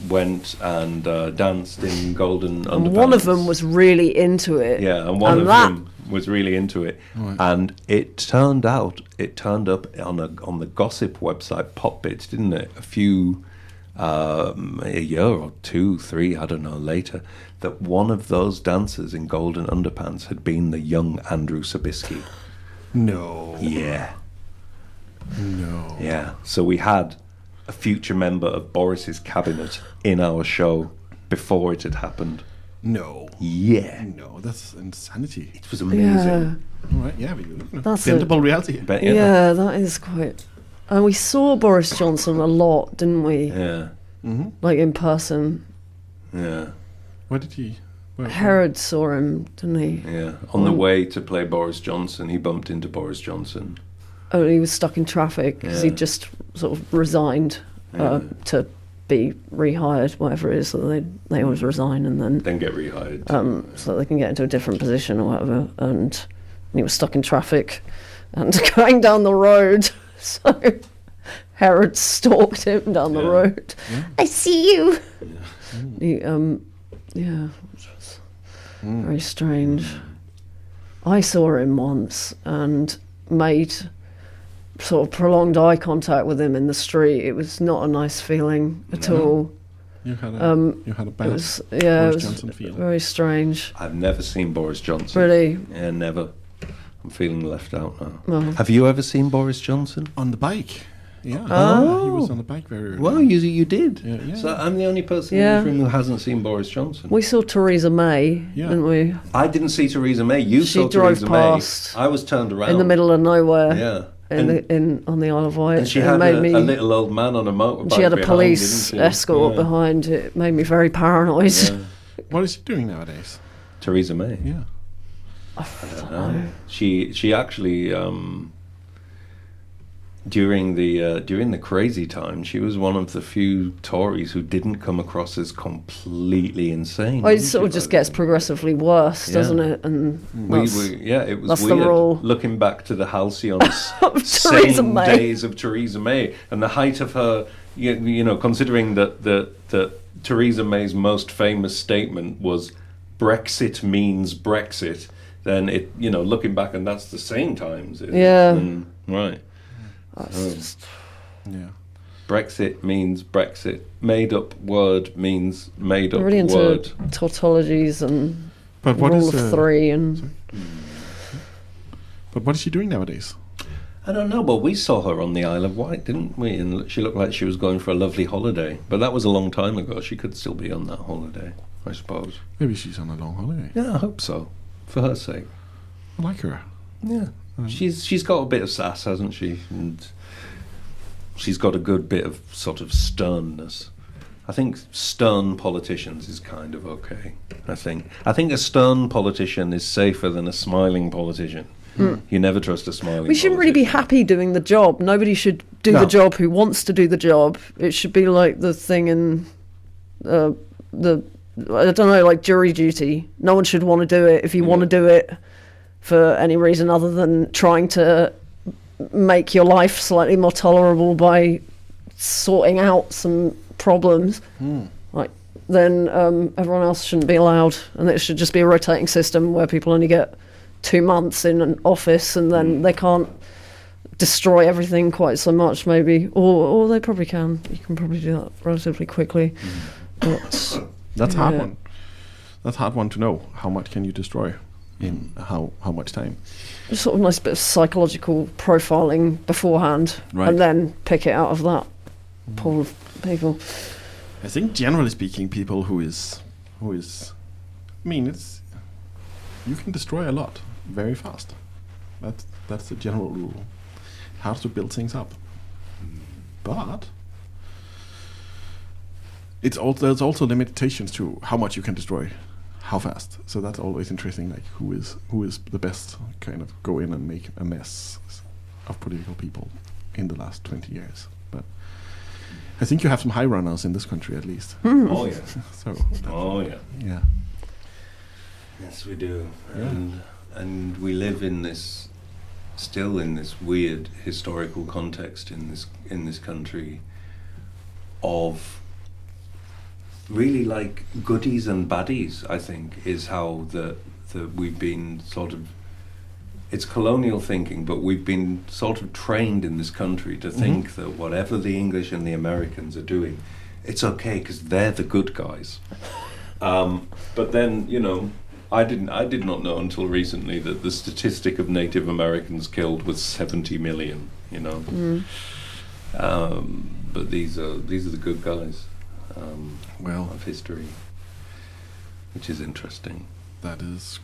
went and danced in golden underpants. And one of them was really into it. Yeah, and one of them was really into it. Right. And it turned up on the gossip website Popbit, didn't it? A year or 2, 3, I don't know, later, that one of those dancers in golden underpants had been the young Andrew Sabisky. No. Yeah. No. Yeah. So we had a future member of Boris's cabinet in our show before it had happened. No. Yeah. No, that's insanity. It was amazing. All right, yeah, That's bendable reality. Yeah, that is quite... And we saw Boris Johnson a lot, didn't we? Yeah. Mm-hmm. Like in person. Yeah. Where did he... Herod saw him, didn't he? Yeah. On the way to play Boris Johnson, he bumped into Boris Johnson. Oh, he was stuck in traffic because he just sort of resigned to be rehired, whatever it is. So they always resign and then get rehired. So they can get into a different position or whatever. And he was stuck in traffic and going down the road. So Herod stalked him down the road. Yeah. I see you. Yeah. Which was very strange. I saw him once and made sort of prolonged eye contact with him in the street. It was not a nice feeling at all. You had a bad Boris Johnson feel. Very strange. I've never seen Boris Johnson. Really? Yeah, never. I'm feeling left out now. No. Have you ever seen Boris Johnson? On the bike. Yeah. Oh. He was on the bike very early. Well, you did. Yeah. So I'm the only person in this room who hasn't seen Boris Johnson. We saw Theresa May, didn't we? I didn't see Theresa May. You saw drove Theresa past May. I was turned around. in the middle of nowhere. Yeah. On the Isle of Wight. And she had a little old man on a motorbike. She had a behind, police escort behind. It made me very paranoid. Yeah. What is she doing nowadays? Theresa May. Yeah. I don't know. She actually during the crazy time, she was one of the few Tories who didn't come across as completely insane. Well, it sort of just gets progressively worse, doesn't it? And it was that's weird the rule. looking back to the halcyon Theresa sane May. days of Theresa May and the height of her. You know, considering that Theresa May's most famous statement was "Brexit means Brexit." Then looking back, and that's the same times. Right. Brexit means Brexit. Made up word means made up really into word. tautologies and but what rule is, of three and. But what is she doing nowadays? I don't know, but we saw her on the Isle of Wight, didn't we? And she looked like she was going for a lovely holiday. But that was a long time ago. She could still be on that holiday. I suppose. Maybe she's on a long holiday. Yeah, I hope so. For her sake. I like her. Yeah. She's got a bit of sass, hasn't she? And she's got a good bit of sort of sternness. I think stern politicians is kind of okay. I think a stern politician is safer than a smiling politician. You never trust a smiling We shouldn't really be happy doing the job. Nobody should do the job who wants to do the job. It should be like the thing in I don't know, like jury duty. No one should want to do it if you want to do it for any reason other than trying to make your life slightly more tolerable by sorting out some problems. Like then everyone else shouldn't be allowed, and it should just be a rotating system where people only get 2 months in an office and then they can't destroy everything quite so much, maybe, or they probably can. You can probably do that relatively quickly. But that's a hard one. That's a hard one to know. How much can you destroy in how much time? Just sort of nice bit of psychological profiling beforehand, and then pick it out of that pool of people. I think generally speaking, people who is, I mean, you can destroy a lot very fast. That's the general rule. How to build things up, but there's also limitations to how much you can destroy, how fast. So that's always interesting. Like who is the best kind of go in and make a mess of political people in the last 20 years. But I think you have some high runners in this country at least. Oh yeah. Yeah. Yes, we do. And we live in this weird historical context in this country of really like goodies and baddies, I think, is how the we've been sort of, it's colonial thinking, but we've been sort of trained in this country to think that whatever the English and the Americans are doing, it's okay because they're the good guys. But then, I did not know until recently that the statistic of Native Americans killed was 70 million. But these are the good guys. Of history, which is interesting. That is,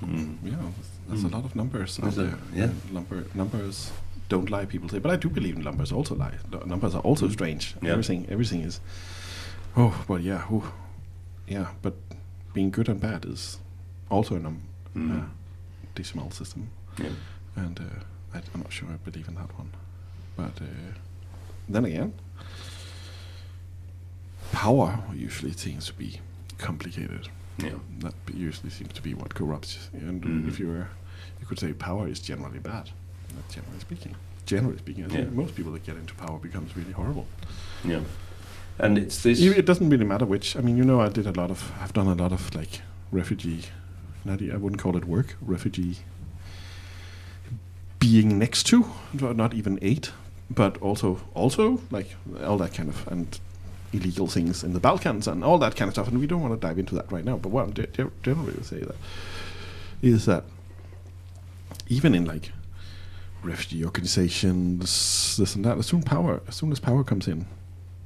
there's a lot of numbers out there. Yeah, numbers don't lie. People say, but I do believe in numbers. Also lie. Numbers are also strange. Yeah. Everything is. But being good and bad is also a decimal system. Yeah. And I'm not sure I believe in that one. But then again, power usually seems to be complicated. Yeah. That usually seems to be what corrupts. And if you could say power is generally bad. Not generally speaking. Generally speaking, I think most people that get into power becomes really horrible. Yeah. And it's this. It doesn't really matter which. I mean, I've done a lot of like refugee. I wouldn't call it work. Refugee being next to, not even aid, but also like all that kind of and illegal things in the Balkans and all that kind of stuff. And we don't want to dive into that right now. But what I'm generally would say that is that even in like refugee organizations, this and that, as soon as power comes in,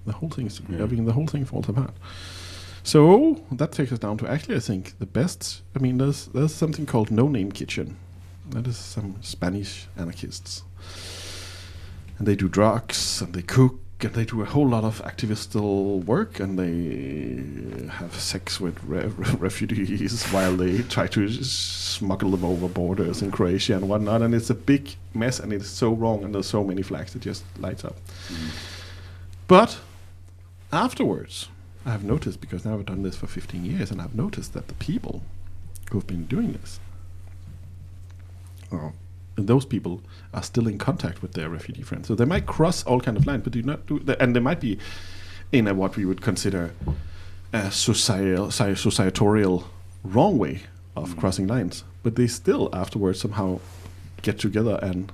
the whole thing the whole thing falls apart. So that takes us down to actually, I think, the best. I mean, there's something called No Name Kitchen. That is some Spanish anarchists, and they do drugs and they cook and they do a whole lot of activistal work, and they have sex with refugees while they try to smuggle them over borders in Croatia and whatnot. And it's a big mess, and it's so wrong, and there's so many flags that just lights up. But afterwards, I have noticed, because now I've done this for 15 years, and I've noticed that the people who have been doing this, and those people are still in contact with their refugee friends. So they might cross all kind of lines, but do not do that, and they might be in a what we would consider a societorial wrong way of crossing lines. But they still afterwards somehow get together and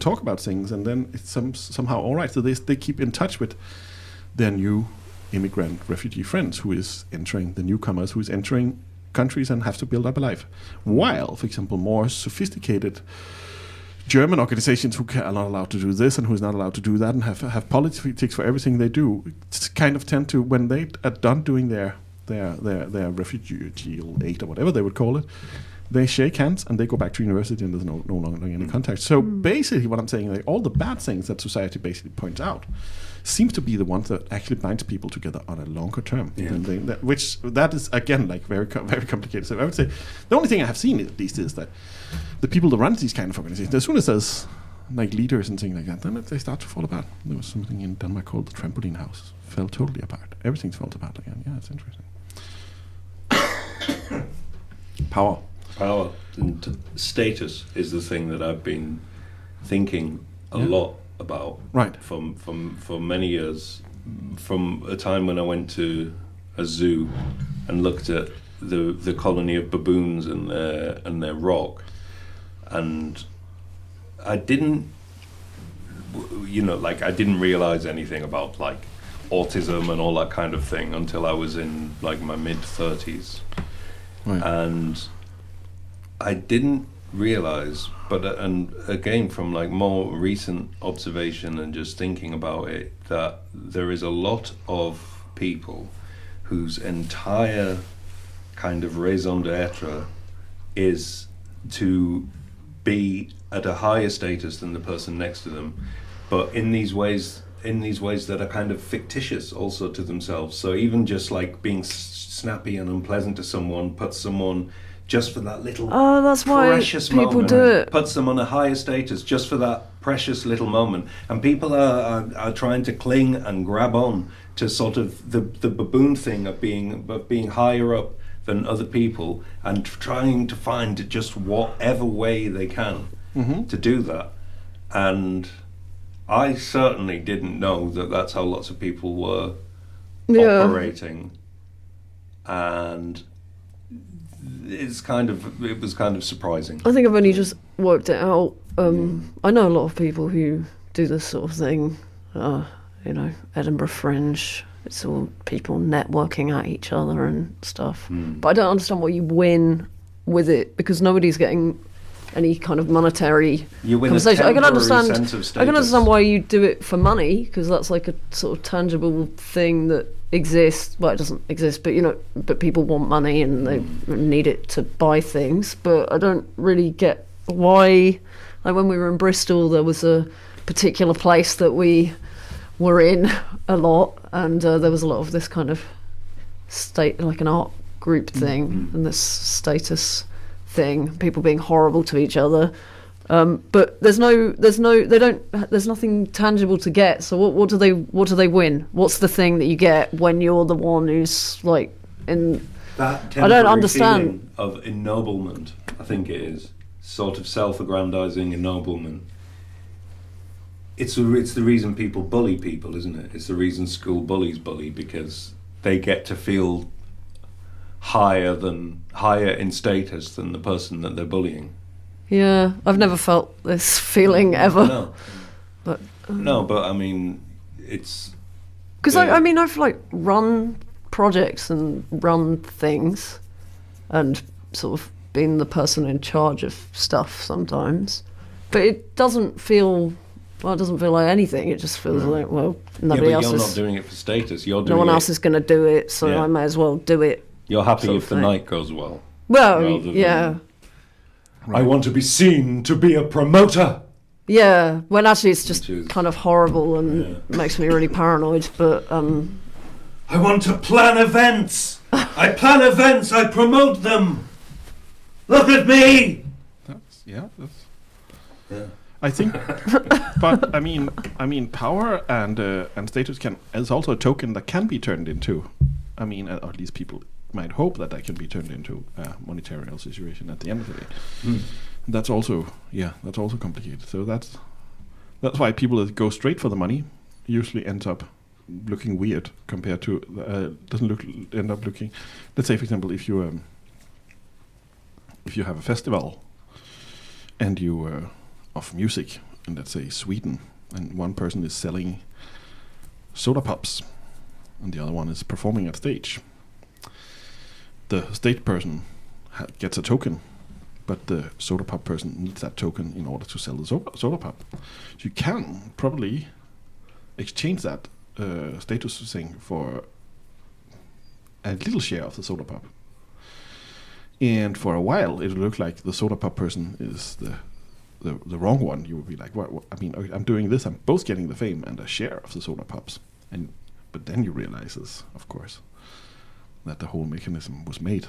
talk about things, and then it's somehow all right. So they keep in touch with their new immigrant refugee friends who is entering, the newcomers who is entering countries and have to build up a life. While, for example, more sophisticated German organizations who are not allowed to do this and who is not allowed to do that and have politics for everything they do, kind of tend to, when they are done doing their their refugee aid or whatever they would call it. They shake hands and they go back to university and there's no longer any contact. So basically what I'm saying, like all the bad things that society basically points out seems to be the ones that actually binds people together on a longer term. Yeah. Which is again like very complicated. So I would say the only thing I have seen at least is that the people that run these kind of organizations, as soon as there's like leaders and things like that, then they start to fall apart. There was something in Denmark called the trampoline house. Fell totally apart. Everything's falls apart again. Yeah, it's interesting. Power and status is the thing that I've been thinking a lot about. Right. For many years, from a time when I went to a zoo and looked at the colony of baboons and their rock, and I didn't, I didn't realize anything about like autism and all that kind of thing until I was in like my mid-30s. Right. And I didn't realize, and again from like more recent observation and just thinking about it, that there is a lot of people whose entire kind of raison d'etre is to be at a higher status than the person next to them, but in these ways that are kind of fictitious also to themselves. So even just like being snappy and unpleasant to someone puts someone, just for that little that's why precious people moment, do it. puts them on a higher status just for that precious little moment. And people are trying to cling and grab on to sort of the baboon thing of being higher up than other people and trying to find just whatever way they can to do that. And I certainly didn't know that that's how lots of people were operating, and it was kind of surprising. I think I've only just worked it out. I know a lot of people who do this sort of thing. Edinburgh Fringe. It's all people networking at each other and stuff. But I don't understand what you win with it, because nobody's getting any kind of monetary compensation. I can understand why you do it for money, because that's like a sort of tangible thing that exists. Well, it doesn't exist, but people want money and they need it to buy things. But I don't really get why. Like when we were in Bristol, there was a particular place that we were in a lot, and there was a lot of this kind of like an art group thing and this status thing, people being horrible to each other, but there's nothing tangible to get. So what do they win? What's the thing that you get when you're the one who's like in that I don't understand of ennoblement? I think it is sort of self-aggrandizing ennoblement. It's the reason people bully people, isn't it? It's the reason school bullies bully, because they get to feel higher in status than the person that they're bullying. Yeah, I've never felt this feeling ever. No, but I mean, it's because I've like run projects and run things, and sort of been the person in charge of stuff sometimes, but it doesn't feel like anything. It just feels like, well, nobody else you're is. not doing it for status. You're doing no one else is going to do it, so I may as well do it. You're happy if the night goes well. Well, yeah. I want to be seen to be a promoter. Yeah, when actually it's just kind of horrible and makes me really paranoid. But I want to plan events. I plan events. I promote them. Look at me. Yeah. I think, but I mean, power and status is also a token that can be turned into. I mean, or at least people might hope that can be turned into a monetary situation at the end of the day. That's also complicated. So that's why people that go straight for the money usually ends up looking weird compared to end up looking. Let's say, for example, if you have a festival and you of music, and let's say Sweden, and one person is selling soda pops and the other one is performing at stage. The stage person gets a token, but the soda pop person needs that token in order to sell the soda pop. So you can probably exchange that status thing for a little share of the soda pop. And for a while, it would look like the soda pop person is the wrong one. You would be like, what? I mean, I'm doing this. I'm both getting the fame and a share of the soda pops. But then you realize, of course, that the whole mechanism was made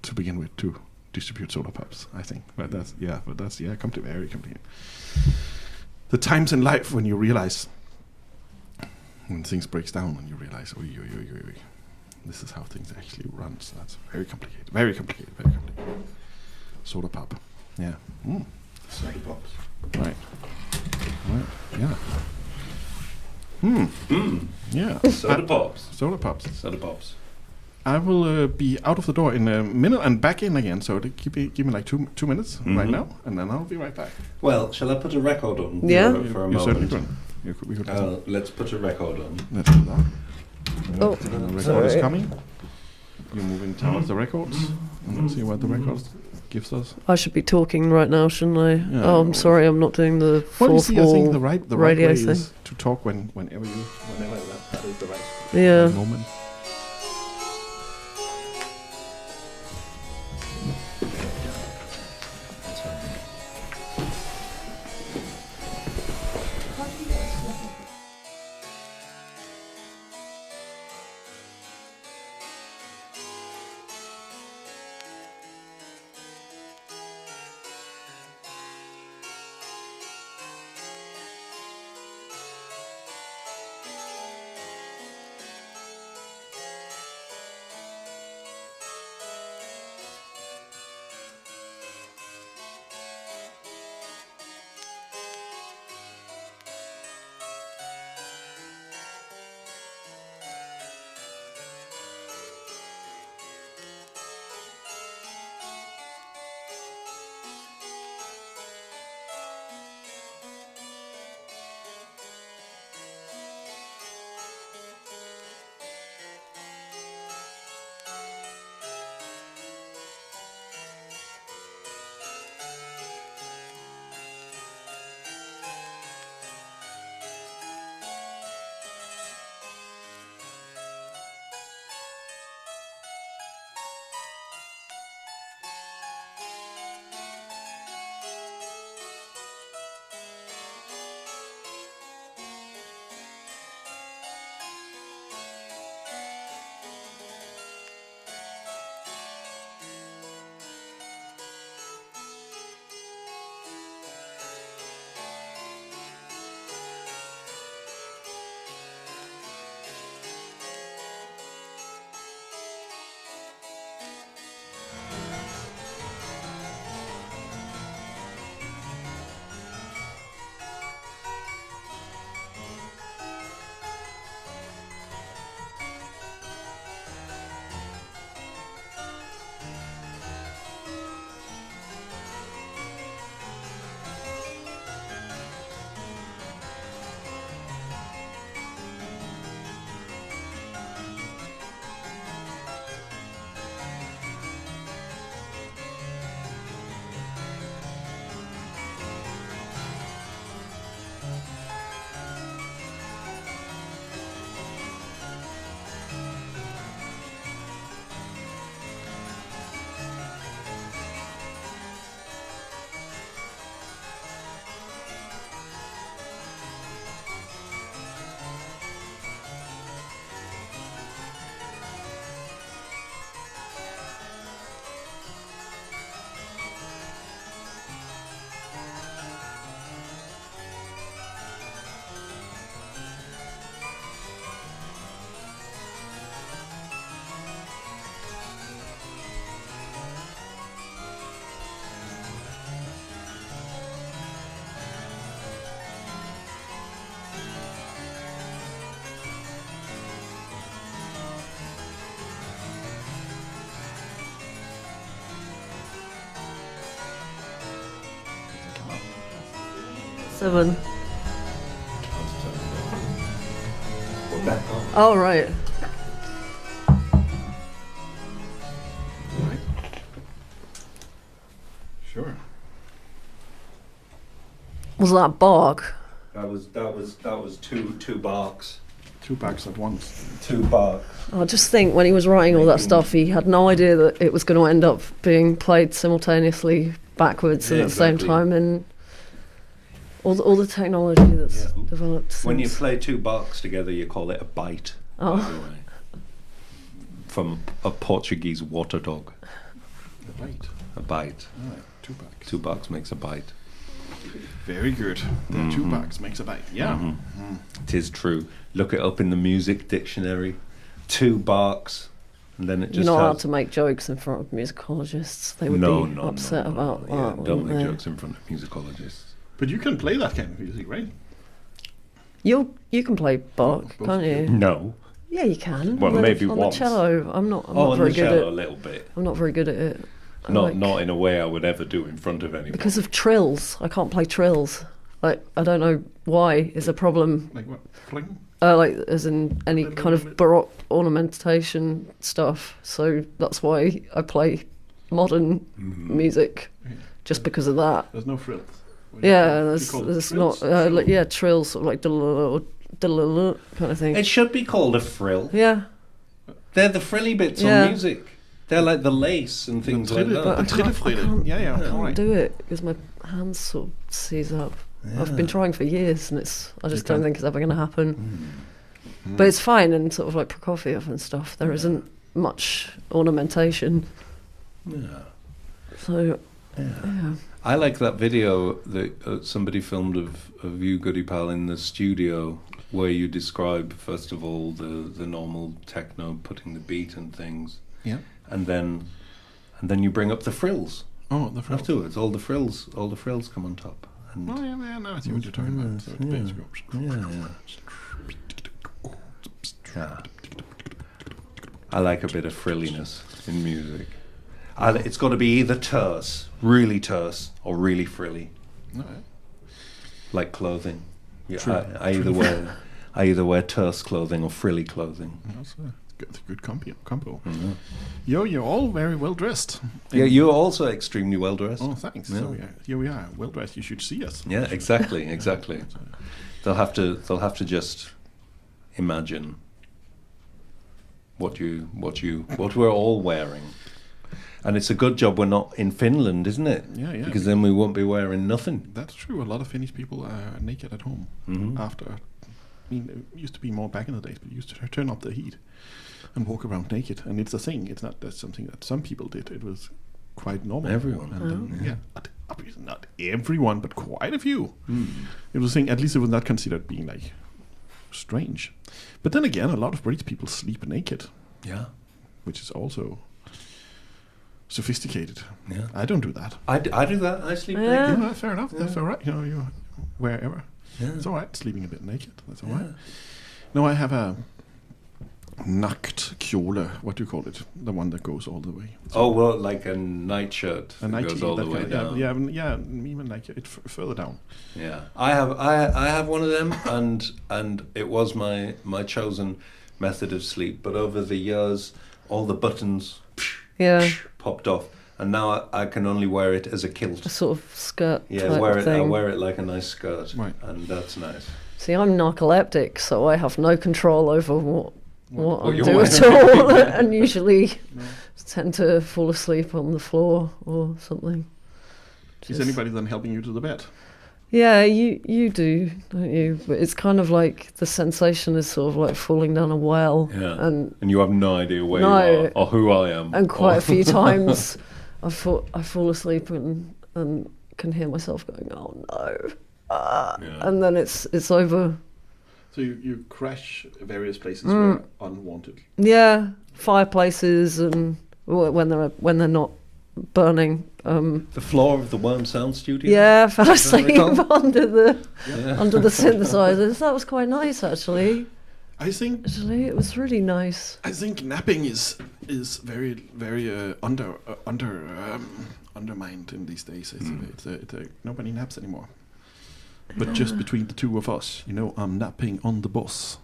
to begin with to distribute soda pops, I think. But that's very complicated. The times in life when you realize, when things breaks down and you realize, this is how things actually run. So that's very complicated. Soda pop. Yeah. Soda pops. Right. Yeah. Yeah. Soda pops. Soda pops. Soda pops. I will be out of the door in a minute and back in again. So give me like 2 minutes right now, and then I'll be right back. Well, shall I put a record on? Yeah. For a You certainly moment. could. We could Let's put a record on. let's do that. Oh, The record sorry. is coming. You're moving towards the records. And let's see what the records gives us. I should be talking right now, shouldn't I? Yeah. Oh, I'm sorry, I'm not doing the Well, you fourth see, I think wall the right radio way thing. is to talk whenever that is the right Yeah. moment. Seven. We're back on. Oh, right. Right. Sure. Was that bark? That was two barks. 2 bags at once. 2 bucks. I just think when he was writing all that stuff, he had no idea that it was going to end up being played simultaneously backwards and at the same time, and all the technology that's developed since. When you play 2 bucks together, you call it a bite. Oh. By the way. From a Portuguese water dog. A bite. A bite. Right, 2 bags. 2 bucks makes a bite. Very good. 2 bags makes a bite. Yeah. It is true. Look it up in the music dictionary. 2 bucks. And then it just You're not allowed has... to make jokes in front of musicologists. They would be upset about that. Yeah, don't wouldn't make they? jokes in front of musicologists. But you can play that kind of music, right? You can play Bach, Both can't you? No. Yeah, you can. Well, on maybe on once. the cello. I'm not On very the good cello a at. little bit. I'm not very good at it. I Not like- not in a way I would ever do in front of anyone. because of trills. I can't play trills. Like I don't know why is a problem. Like what? Fling? Like as in any kind of baroque ornamentation stuff. So that's why I play modern music, just because of that. There's no frills. Yeah, You there's call it not. trills? Like, yeah, trills, sort of like diddle kind of thing. It should be called a frill. Yeah, They're the frilly bits Yeah. on music. They're like the lace and things like Trille- that. I Trille can't- frille. Yeah, I can't alright. do it because my hands sort of seize up. I've been trying for years, and I just don't think it's ever going to happen. But it's fine in sort of like Prokofiev and stuff. There isn't much ornamentation. Yeah. So, yeah. I like that video that somebody filmed of you, Goodiepal, in the studio, where you describe first of all the normal techno, putting the beat and things, Yeah. and then you bring up the frills Oh, the frills. afterwards. All the frills come on top. And Oh, yeah, now I see what you're talking about. So the bass goes. yeah. I like a bit of frilliness in music. It's got to be either terse, really terse, or really frilly, Alright. like clothing. Yeah, True. I either wear terse clothing or frilly clothing. That's a good combo. Yo, you're all very well dressed. Yeah, you're also extremely well dressed. Oh, thanks. Yeah. So here we are, well dressed. You should see us. Yeah, exactly. They'll have to just imagine what we're all wearing. And it's a good job we're not in Finland, isn't it? Yeah. Because then we won't be wearing nothing. That's true. A lot of Finnish people are naked at home after. I mean, it used to be more back in the days, but you used to turn up the heat and walk around naked. And it's a thing. It's not that's something that some people did. It was quite normal. Everyone. And obviously not everyone, but quite a few. It was a thing. At least it was not considered being like strange. But then again, a lot of British people sleep naked, Yeah. which is also sophisticated. Yeah. I don't do that. I do that. I sleep Yeah. naked. Yeah, fair enough. That's all right. You know, you wherever. Yeah. It's all right. Sleeping a bit naked. That's all right. No, I have a naktkjole. What do you call it? The one that goes all the way. Oh, well, like a nightshirt A that nightie, goes all the that way kind down. yeah, even like it further down. Yeah, I have one of them, and it was my chosen method of sleep. But over the years, all the buttons Yeah, popped off, and now I can only wear it as a kilt. a sort of skirt Yeah, type I thing. wear it like a nice skirt, Right. and that's nice. See, I'm narcoleptic, so I have no control over what I you're do at all, and usually tend to fall asleep on the floor or something. Is Just- anybody then helping you to the bed? Yeah, you do, don't you? But it's kind of like the sensation is sort of like falling down a well, Yeah, and you have no idea where No. you are or who I am. and quite or- a few times I fall asleep and can hear myself going, oh no, Yeah. and then it's over. So you crash various places where unwanted. Yeah, fireplaces and when they're not burning. The floor of the Worm Sound Studio. Yeah, I fell Is that asleep what under under the synthesizers. That was quite nice, actually. I think It was really nice. napping is very very undermined in these days. Nobody naps anymore. But just between the two of us, I'm napping on the bus.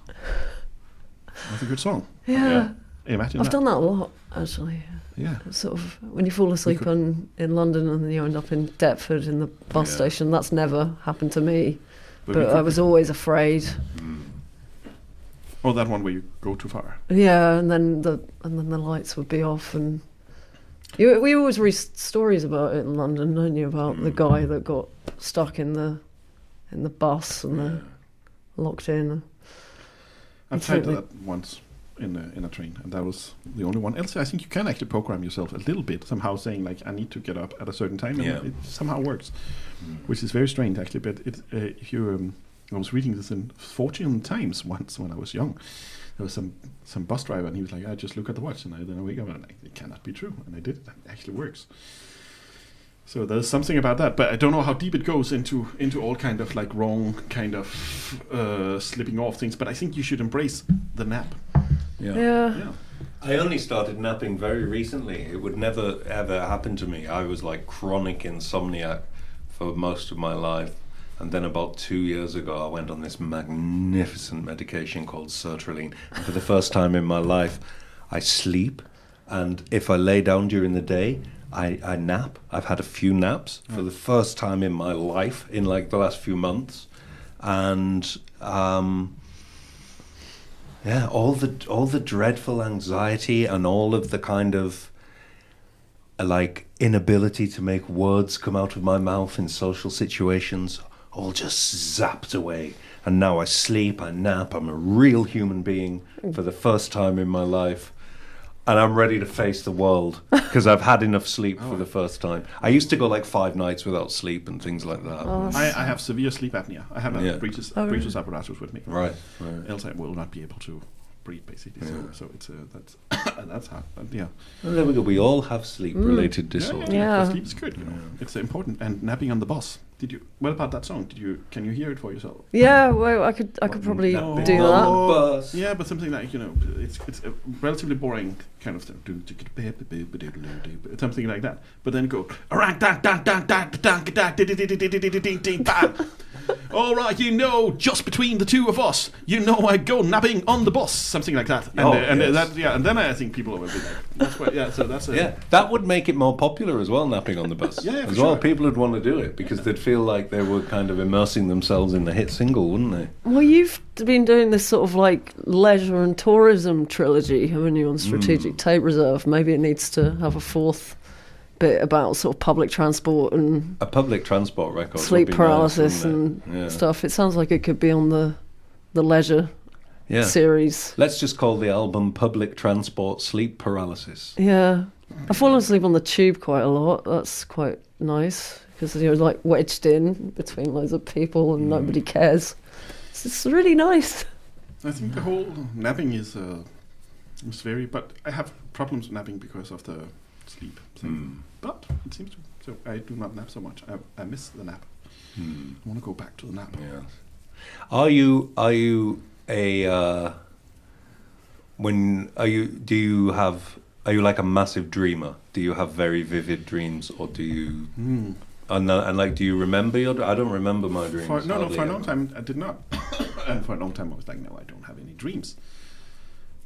That's a good song. Yeah, Imagine I've that. done that a lot, actually. Yeah. Sort of when you fall asleep in London and then you end up in Deptford in the bus Yeah. station. That's never happened to me, But but we I could- was always afraid. Oh, that one where you go too far. Yeah, and then the lights would be off, and we always read stories about it in London, don't you? About the guy that got stuck in the bus and locked in. I've tried that once in a train, and that was the only one. Else, I think you can actually program yourself a little bit somehow, saying like, I need to get up at a certain time, and it somehow works, which is very strange actually. But if you I was reading this in Fortune Times once when I was young. There was some bus driver, and he was like, I just look at the watch, and then I wake up, and I'm like, it cannot be true. And I did it. It actually works. So there's something about that. But I don't know how deep it goes into all kind of like wrong kind of slipping off things. But I think you should embrace the nap. Yeah. I only started napping very recently. It would never, ever happen to me. I was like chronic insomniac for most of my life. And then about 2 years ago, I went on this magnificent medication called sertraline. And for the first time in my life, I sleep. And if I lay down during the day, I nap. I've had a few naps for the first time in my life in like the last few months. And all the dreadful anxiety and all of the kind of like inability to make words come out of my mouth in social situations all just zapped away. And now I sleep, I nap, I'm a real human being for the first time in my life. And I'm ready to face the world because I've had enough sleep for the first time. I used to go like 5 nights without sleep and things like that. I have severe sleep apnea. I have a breathing apparatus with me. Right. Else I will not be able to breathe, basically. So it's that's hard. But yeah. Well, there we go. We all have sleep-related disorders. Yeah. Sleep is good, It's important. And napping on the bus. What about that song? Can you hear it for yourself? Yeah, well, I could probably do that. Bus. Yeah, but something like it's a relatively boring kind of thing. Something like that. But then go. All right, just between the two of us, I go napping on the bus, something like that. And then I think people will be like, that's why, so that's that would make it more popular as well, napping on the bus. As well, people would want to do it because they'd feel like they were kind of immersing themselves in the hit single, wouldn't they? Well, you've been doing this sort of like leisure and tourism trilogy, haven't you, on Strategic Tape Reserve? Maybe it needs to have a fourth bit about sort of public transport and a public transport record, sleep paralysis and stuff. It sounds like it could be on the leisure series. Let's just call the album Public Transport Sleep Paralysis. Yeah. I've fallen asleep on the tube quite a lot. That's quite nice because you're like wedged in between loads of people and nobody cares. It's really nice. I think the whole napping is very, but I have problems with napping because of the sleep thing. But it seems to, so I do not nap so much. I miss the nap. I want to go back to the nap. Yes. Are you like a massive dreamer? Do you have very vivid dreams, or do you and like do you remember I don't remember my dreams. For a long time I did not. And for a long time I was like, no, I don't have any dreams.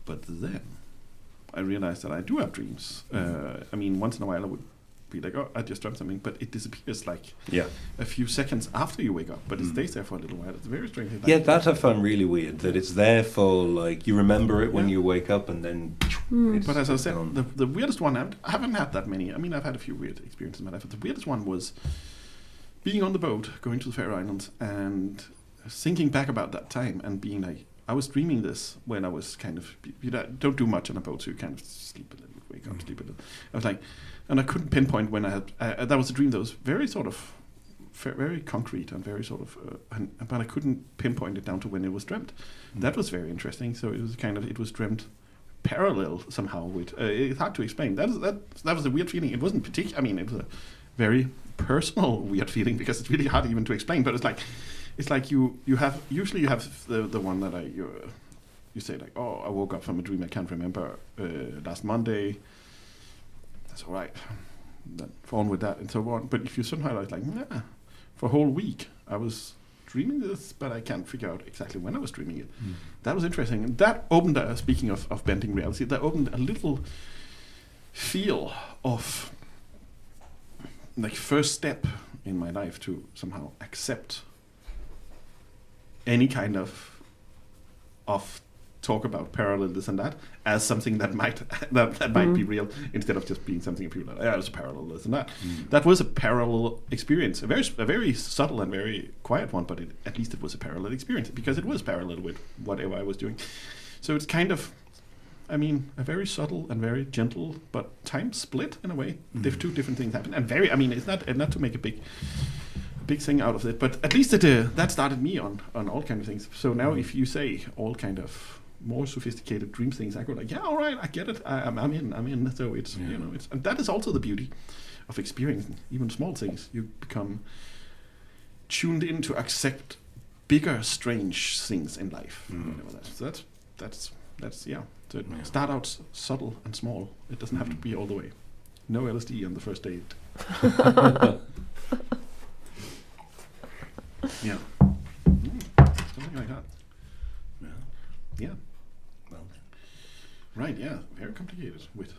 But then I realized that I do have dreams. I mean, once in a while I would be like, oh, I just dreamt something, but it disappears like a few seconds after you wake up, but it stays there for a little while. It's very strange. Yeah, that I found really weird, that it's there for, like, you remember it when you wake up and then... But as I said, the weirdest one, I haven't had that many. I mean, I've had a few weird experiences in my life, but the weirdest one was being on the boat, going to the Faroe Islands, and thinking back about that time and being like, I was dreaming this when I was kind of, don't do much on a boat, so you kind of sleep a little, wake up, sleep a little. I was like, and I couldn't pinpoint when I had, that was a dream that was very sort of, very concrete and very sort of, but I couldn't pinpoint it down to when it was dreamt. That was very interesting. So it was kind of, it was dreamt parallel somehow with, it's hard to explain. That was a weird feeling. It wasn't particular, I mean, it was a very personal weird feeling because it's really hard even to explain, but it's like you have the one that you say like, oh, I woke up from a dream I can't remember last Monday. That's all right. Then on with that and so on. But if you somehow like, nah, for a whole week I was dreaming this, but I can't figure out exactly when I was dreaming it. That was interesting, and that opened. Speaking of bending reality, that opened a little feel of like first step in my life to somehow accept any kind of talk about parallel this and that as something that might be real, instead of just being something people are like, yeah, it's a parallel this and that. That was a parallel experience, a very subtle and very quiet one, but at least it was a parallel experience because it was parallel with whatever I was doing. So it's kind of, I mean, a very subtle and very gentle, but time split in a way. Two different things happen, and it's not to make a big thing out of it, but at least that started me on all kind of things. So now, if you say all kind of more sophisticated dream things, I go like, yeah, all right, I get it. I'm in. So it's it's, and that is also the beauty of experiencing even small things. You become tuned in to accept bigger, strange things in life. So that's yeah. So start out subtle and small. It doesn't have to be all the way. No LSD on the first date. Yeah. Something like that. Yeah. Well then. Right, yeah. Very complicated with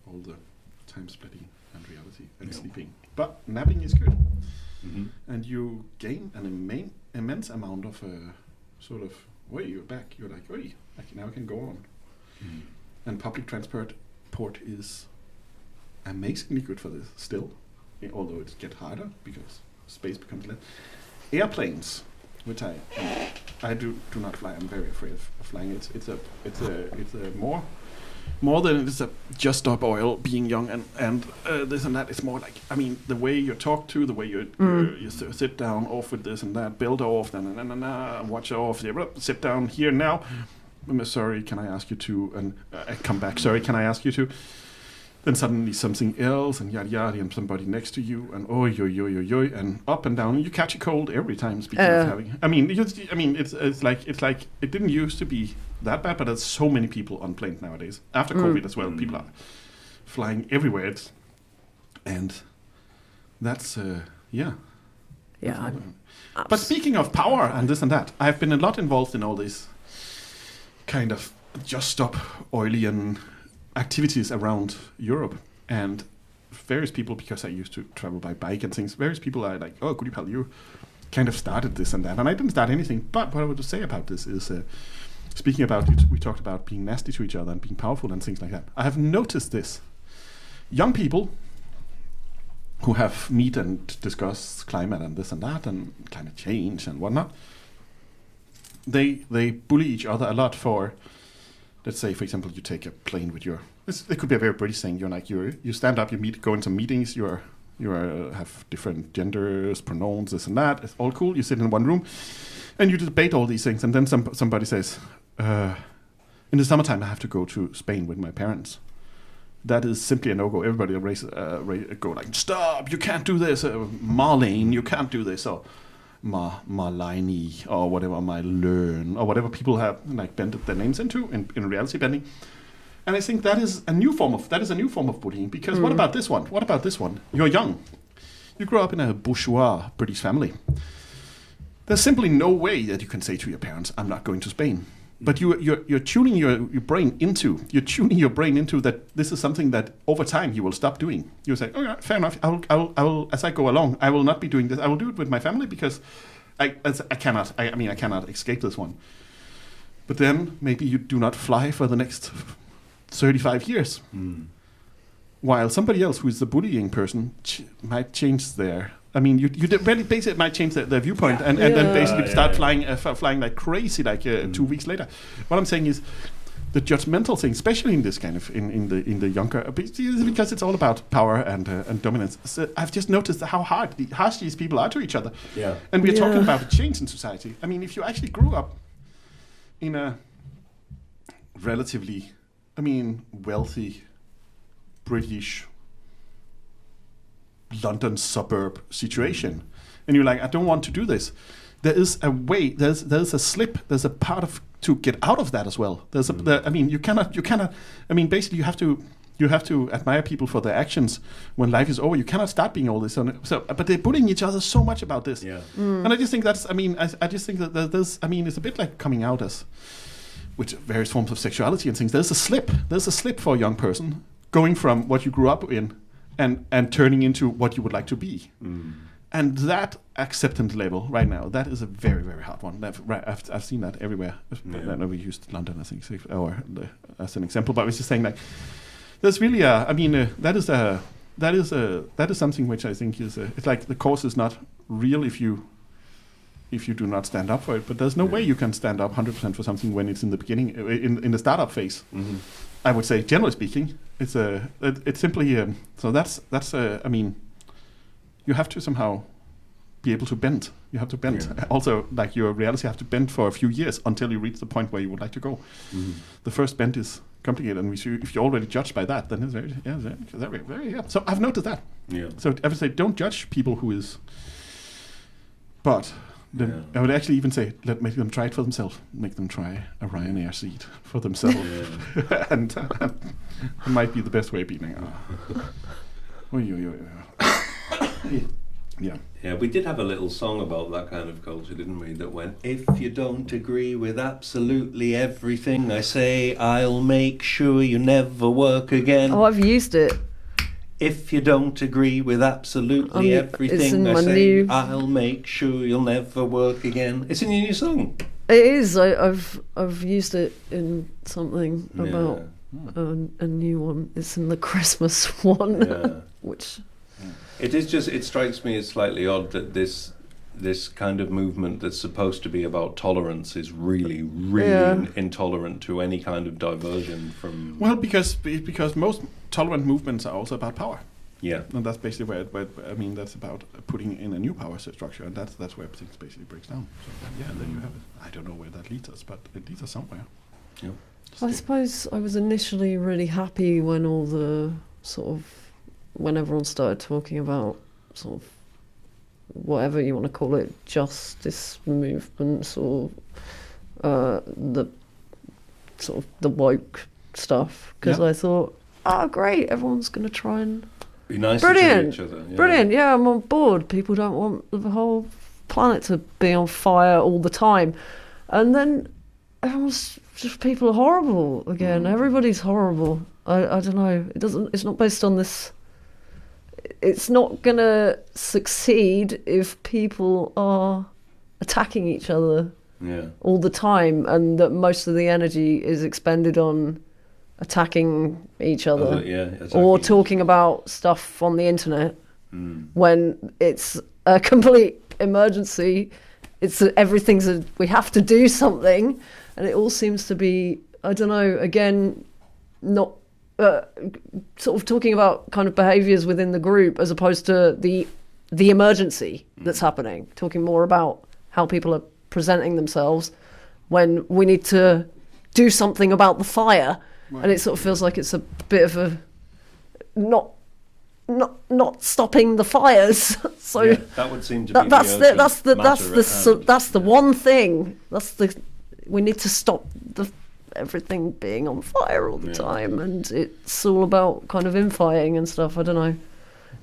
all the time splitting and reality and sleeping. But napping is good. And you gain an immense amount of sort of, you're back. You're like, now I can go on. And public transport is amazingly good for this still, although it gets harder because space becomes less. Airplanes, which I do not fly. I'm very afraid of flying. It's a more than it's a just stop oil being young and this and that. It's more like, I mean, the way you talk to, the way you sit down off with this and that, build off, watch off, sit down here now. I'm sorry, can I ask you to? And come back. Sorry, can I ask you to? Then suddenly something else, and yada yada, and somebody next to you, and and up and down. You catch a cold every time. Speaking of having, it's like it didn't used to be that bad, but there's so many people on planes nowadays. After COVID as well, people are flying everywhere, and that's yeah. But speaking of power and this and that, I've been a lot involved in all this kind of just stop oilian activities around Europe, and various people, because I used to travel by bike and things, various people are like, oh, Goodiepal, you kind of started this and that, and I didn't start anything. But what I would say about this is, speaking about it, we talked about being nasty to each other and being powerful and things like that. I have noticed this. Young people who have meet and discuss climate and this and that and climate change and whatnot, they bully each other a lot for, let's say, for example, you take a plane with your. It could be a very British thing. You're like you stand up, you go into meetings. You have different genders, pronouns, this and that. It's all cool. You sit in one room, and you debate all these things. And then somebody says, "In the summertime, I have to go to Spain with my parents." That is simply a no-go. Everybody go like, "Stop! You can't do this, Marlene. You can't do this." Or Marlene or whatever, Marlene or whatever people have like bended their names into in reality bending. And I think that is a new form of bullying, because what about this one? You're young. You grow up in a bourgeois British family. There's simply no way that you can say to your parents, I'm not going to Spain. But you're tuning your brain into that this is something that over time you will stop doing. You say, oh yeah, fair enough. I will as I go along. I will not be doing this. I will do it with my family because I cannot escape this one. But then maybe you do not fly for the next 35 years, while somebody else who is the bullying person might change their. I mean, you basically might change their viewpoint and then basically start flying like crazy 2 weeks later. What I'm saying is the judgmental thing, especially in this kind of in the younger, because it's all about power and dominance. So I've just noticed how harsh these people are to each other. Yeah. And we're talking about a change in society. I mean, if you actually grew up in a relatively, wealthy British London suburb situation, and you're like, I don't want to do this. There is a way. There's a slip. There's a part of to get out of that as well. You cannot. Basically, you have to admire people for their actions when life is over. You cannot start being all this. But they're bullying each other so much about this. Yeah. And I just think that's. I just think that there's. It's a bit like coming out as with various forms of sexuality and things. There's a slip. There's a slip for a young person going from what you grew up in and turning into what you would like to be. And that acceptance level right now, that is a very, very hard one. I've seen that everywhere. I know we used London, I think, as an example, but I was just saying, like, there's really that is something which I think is it's like the cause is not real if you do not stand up for it. But there's no way you can stand up 100% for something when it's in the beginning, in the startup phase. Mm-hmm. I would say, generally speaking, it's simply so that's you have to somehow be able to bend. You have to bend. Yeah. Also, like your reality have to bend for a few years until you reach the point where you would like to go. Mm-hmm. The first bend is complicated, and if you're already judged by that, then it's very. So I've noticed that. Yeah. So I would say, don't judge people who is. But then I would actually even say, make them try it for themselves. Make them try a Ryanair seat for themselves, and it might be the best way of beating. Yeah, we did have a little song about that kind of culture, didn't we? That went, if you don't agree with absolutely everything I say, I'll make sure you never work again. Oh, I've used it. If you don't agree with absolutely everything I say, I'll make sure you'll never work again. It's in your new song. It is. I've used it in something about a new one. It's in the Christmas one, which... It is just. It strikes me as slightly odd that this kind of movement that's supposed to be about tolerance is really intolerant to any kind of diversion from. Well, because most tolerant movements are also about power. Yeah, and that's basically where that's about putting in a new power structure, and that's where things basically breaks down. So then you have it. I don't know where that leads us, but it leads us somewhere. Yeah. I suppose I was initially really happy when all the when everyone started talking about sort of whatever you want to call it, justice movements or the sort of the woke stuff, because I thought, great, everyone's going to try and be nice to each other. Yeah. Brilliant, yeah, I'm on board. People don't want the whole planet to be on fire all the time. And then everyone's just, people are horrible again. Everybody's horrible. I don't know. It's not based on this. It's not going to succeed if people are attacking each other all the time, and that most of the energy is expended on attacking each other or talking about stuff on the internet when it's a complete emergency. It's we have to do something, and it all seems to be, I don't know, again, not sort of talking about kind of behaviours within the group as opposed to the emergency that's happening, talking more about how people are presenting themselves when we need to do something about the fire. Right. And it sort of feels like it's a bit of a not stopping the fires. So that would seem to be that's the one thing. We need to stop everything being on fire all the time, and it's all about kind of infighting and stuff. I don't know,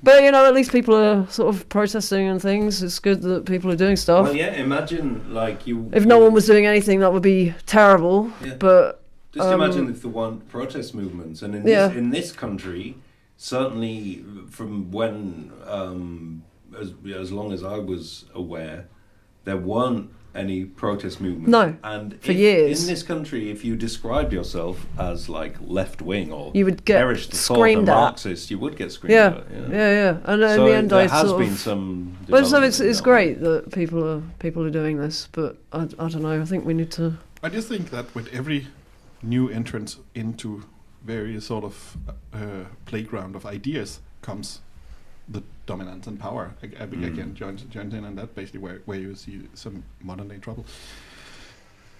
but at least people are sort of protesting and things. It's good that people are doing stuff. Well, imagine if no one was doing anything, that would be terrible. But just imagine if there weren't protest movements, and in this country, certainly from when as long as I was aware, there weren't any protest movement. No, and for years. In this country, if you described yourself as like left-wing or you would get screamed at. Marxist, you would get screamed at. Yeah. And so in the end, there has been some. But so it's great that people are doing this, but I don't know. I think we need to. I just think that with every new entrance into various sort of playground of ideas comes the dominance and power again joins in, and that basically where you see some modern day trouble.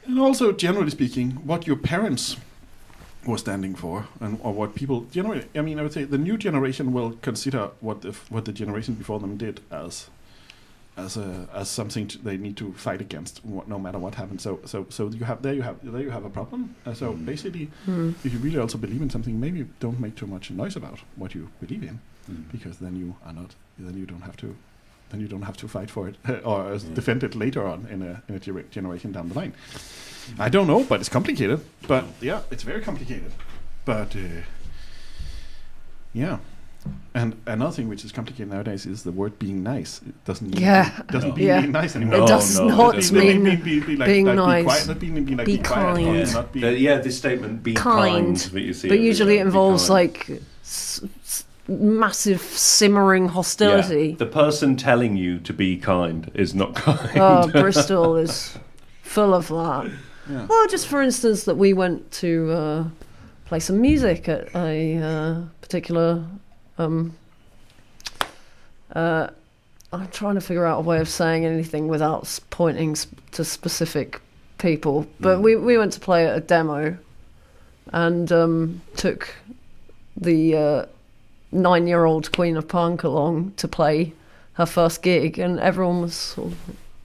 And also, generally speaking, what your parents were standing for, or what people generally, I would say the new generation will consider what the generation before them did as something they need to fight against, no matter what happens. So you have a problem. So basically, if you really also believe in something, maybe don't make too much noise about what you believe in, because then you don't have to fight for it or defend it later on in a generation down the line. I don't know, but it's complicated. But it's very complicated. But And another thing which is complicated nowadays is the word being nice. It doesn't mean Yeah. being nice anymore. It does not mean being nice. Be quiet, not being like Be be quiet, kind. not be This statement, be kind, that you see. But usually it be involves kind. like massive simmering hostility. Yeah. The person telling you to be kind is not kind. Oh, Bristol is full of that. Yeah. Well, just for instance, that we went to play some music at a particular. I'm trying to figure out a way of saying anything without pointing to specific people. But we went to play at a demo, and took the 9-year-old Queen of Punk along to play her first gig, and everyone was sort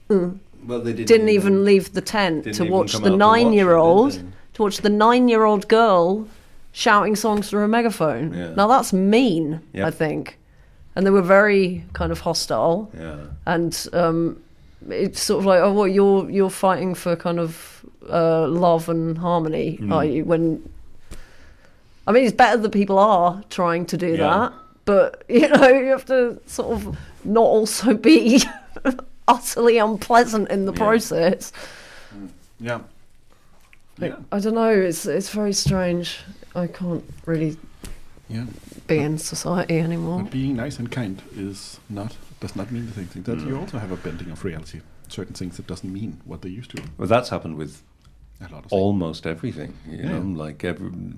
of, Well, they didn't even leave the tent didn't to even watch come the out to watch it, 9-year-old did they? to watch the 9-year-old girl shouting songs through a megaphone. Yeah. Now that's mean, Yep. I think. And they were very kind of hostile. Yeah. And it's sort of like, oh, what, you're fighting for kind of love and harmony, are you? When I mean, it's better that people are trying to do that, but you have to sort of not also be utterly unpleasant in the process. Yeah. I don't know. It's very strange. I can't really be in society anymore. But being nice and kind does not mean the same thing. That you also have a bending of reality. Certain things that doesn't mean what they used to. Well, that's happened with A lot of things. almost everything. You know, like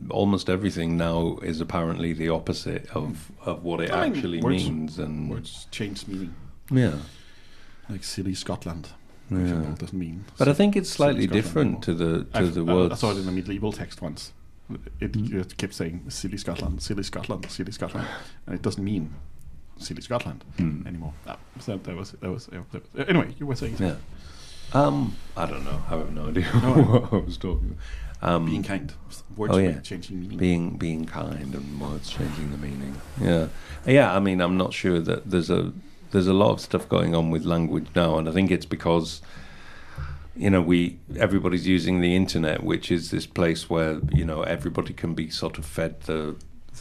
almost everything now is apparently the opposite of what it actually means. And words change meaning. yeah. Like silly Scotland. Yeah. Doesn't mean. But I think it's slightly silly different to Scotland the anymore. words. I saw it in a medieval text once. It just kept saying silly Scotland, silly Scotland, silly Scotland, and it doesn't mean silly Scotland anymore. So that was anyway. You were saying Yeah. I don't know. I have no idea what I was talking about. being kind. Words changing meaning. Being kind and words changing the meaning. Yeah. Yeah, I mean, I'm not sure that there's a lot of stuff going on with language now, and I think it's because everybody's using the internet, which is this place where everybody can be sort of fed the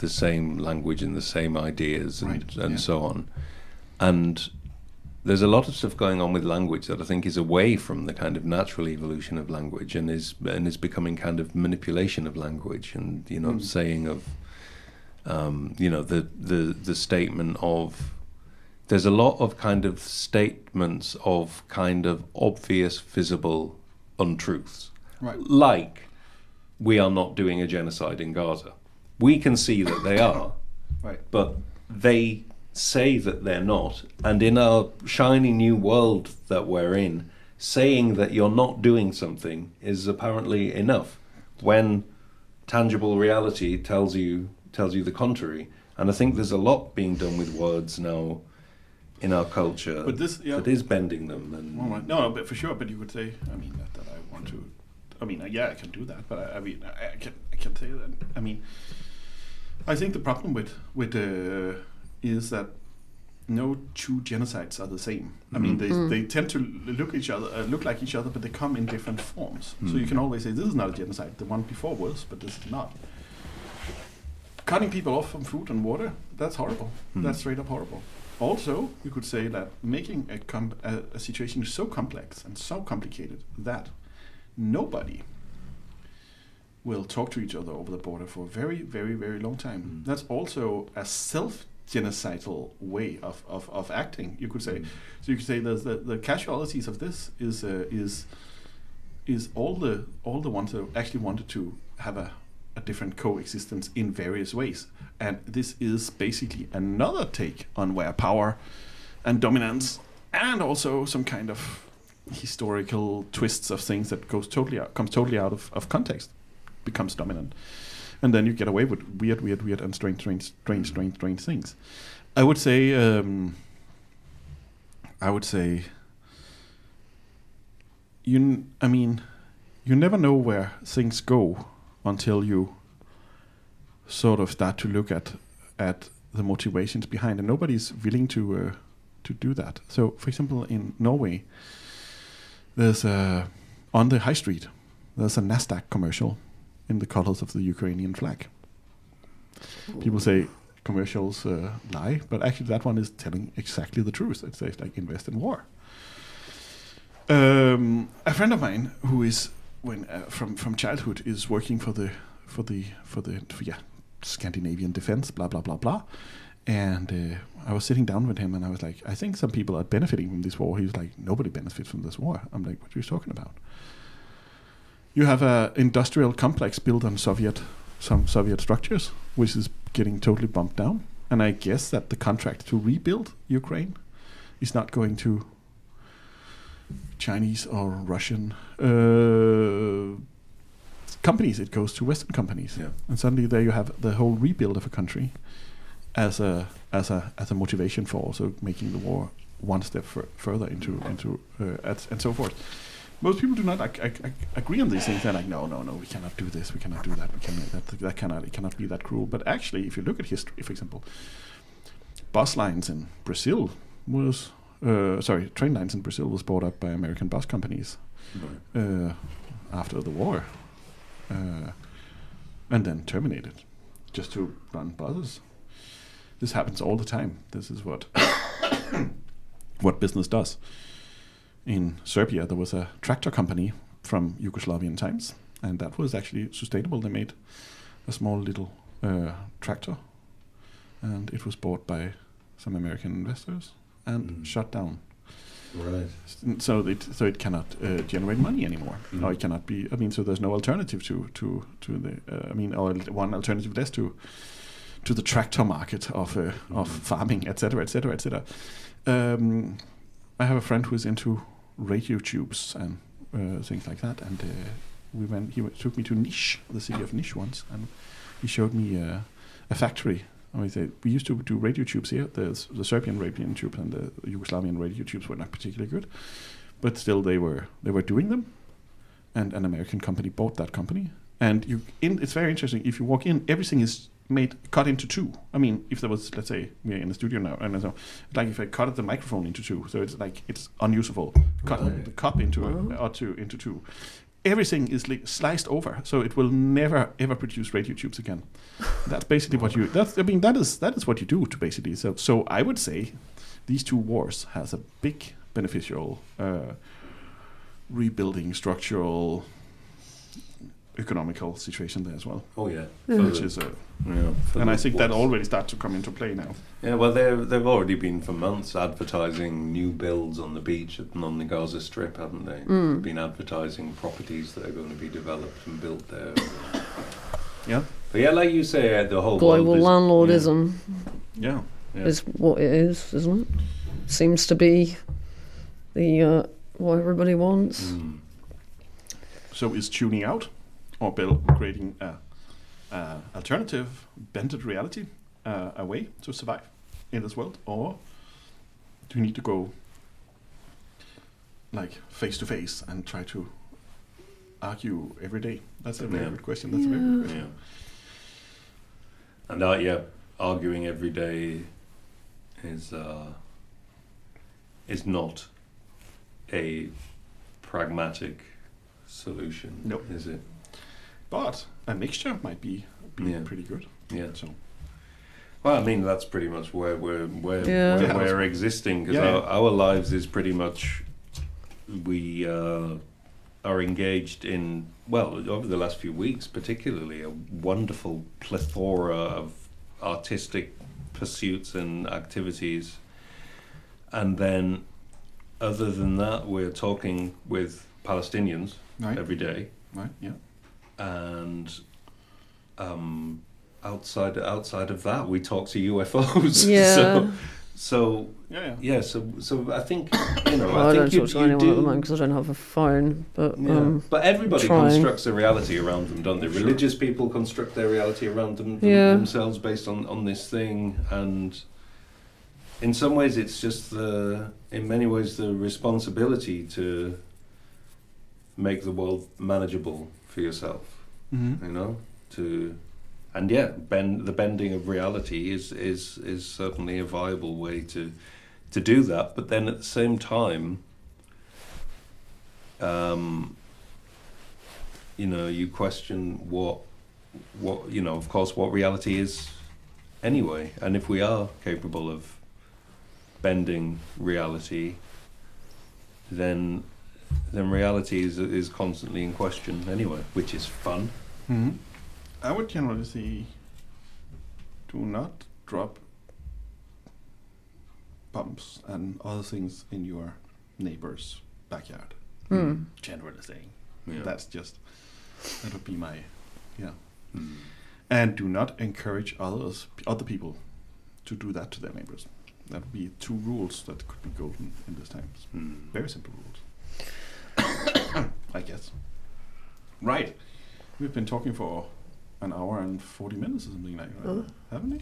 same language and the same ideas and so on. And there's a lot of stuff going on with language that I think is away from the kind of natural evolution of language and is becoming kind of manipulation of language and saying of the statement of. There's a lot of kind of statements of kind of obvious, visible untruths. Right. Like, we are not doing a genocide in Gaza. We can see that they are, Right. but they say that they're not. And in our shiny new world that we're in, saying that you're not doing something is apparently enough, when tangible reality tells you the contrary. And I think there's a lot being done with words now in our culture that is bending them. And All right. No, but for sure. But you could say, I mean, that I want to. I mean, I can do that. But I mean, I can say that. I mean, I think the problem with is that no two genocides are the same. I mean, they tend to look like each other, but they come in different forms. So you can always say this is not a genocide. The one before was, but this is not. Cutting people off from food and water, that's horrible. That's straight up horrible. Also, you could say that making a situation so complex and so complicated that nobody will talk to each other over the border for a very, very, very long time. That's also a self-genocidal way of acting, you could say. So you could say the casualties of this is all the ones that actually wanted to have a different coexistence in various ways. And this is basically another take on where power and dominance and also some kind of historical twists of things that comes totally out of context becomes dominant. And then you get away with weird and strange things. I would say you never know where things go until you sort of start to look at the motivations behind, and nobody's willing to do that. So, for example, in Norway, there's on the high street, there's a Nasdaq commercial in the colors of the Ukrainian flag. People say, commercials lie, but actually that one is telling exactly the truth. It says like invest in war. A friend of mine who is from childhood is working for the Scandinavian defense, blah blah blah blah, and I was sitting down with him and I was like, I think some people are benefiting from this war. He was like, nobody benefits from this war. I'm like, what are you talking about? You have an industrial complex built on some Soviet structures, which is getting totally bumped down. And I guess that the contract to rebuild Ukraine is not going to Chinese or Russian companies. It goes to Western companies. Yeah. And suddenly there you have the whole rebuild of a country as a motivation for also making the war one step further into and so forth. Most people do not agree on these things. They're like, no, we cannot do this, we cannot do that, it cannot be that cruel. But actually, if you look at history, for example, bus lines in Brazil was, train lines in Brazil was bought up by American bus companies after the war, and then terminated just to run buses. This happens all the time. This is what what business does. In Serbia, there was a tractor company from Yugoslavian times, and that was actually sustainable. They made a small little tractor, and it was bought by some American investors and shut down. Right. So it cannot generate money anymore, or it cannot be. I mean, so there's no alternative to the. Or one alternative less to the tractor market of farming, etc., etc., etc. I have a friend who is into radio tubes and things like that, and he took me to Niš, the city of Niš once, and he showed me a factory. We used to do radio tubes here. The Serbian radio tubes and the Yugoslavian radio tubes were not particularly good, but still they were doing them, and an American company bought that company. And it's very interesting. If you walk in, everything is cut into two. I mean, if there was, let's say, we're in the studio now, and so, like if I cut the microphone into two, so it's like it's unusable. Cut the cup into two. Everything is sliced over, so it will never ever produce radio tubes again. That's basically what you. That is what you do to basically. So I would say these two wars has a big beneficial rebuilding structural economical situation there as well. Oh yeah, which is and I think that already starts to come into play now. Yeah, well, they've already been for months advertising new builds on the beach on the Gaza Strip, haven't they? They've been advertising properties that are going to be developed and built there. Yeah, but yeah, like you say, the whole global landlordism. Yeah, is what it is, isn't it? Seems to be the what everybody wants. So is tuning out or creating alternative bended reality a way to survive in this world, or do you need to go like face to face and try to argue every day? That's a very good question. That's a very good question. And arguing every day is not a pragmatic solution. Nope. Is it? But a mixture might be pretty good. Yeah. So. Well, I mean, that's pretty much where we're existing, because our lives is pretty much we are engaged in, well, over the last few weeks particularly, a wonderful plethora of artistic pursuits and activities, and then other than that we're talking with Palestinians every day, right? Yeah. And outside of that, we talk to UFOs. Yeah. So I think well, I don't talk to anyone at the moment because I don't have a phone. But everybody constructs their reality around them, don't they? Sure. Religious people construct their reality around themselves based on this thing, and in some ways, it's just in many ways the responsibility to make the world manageable for yourself. And the bending of reality is certainly a viable way to do that. But then at the same time, you question what of course what reality is anyway. And if we are capable of bending reality, then reality is constantly in question anyway, which is fun. Mm-hmm. I would generally say, do not drop bombs and other things in your neighbor's backyard. Generally saying, that would be my, And do not encourage other people to do that to their neighbors. That would be 2 rules that could be golden in this times. Very simple rules. I guess. Right. We've been talking for an hour and 40 minutes or something like that, haven't we?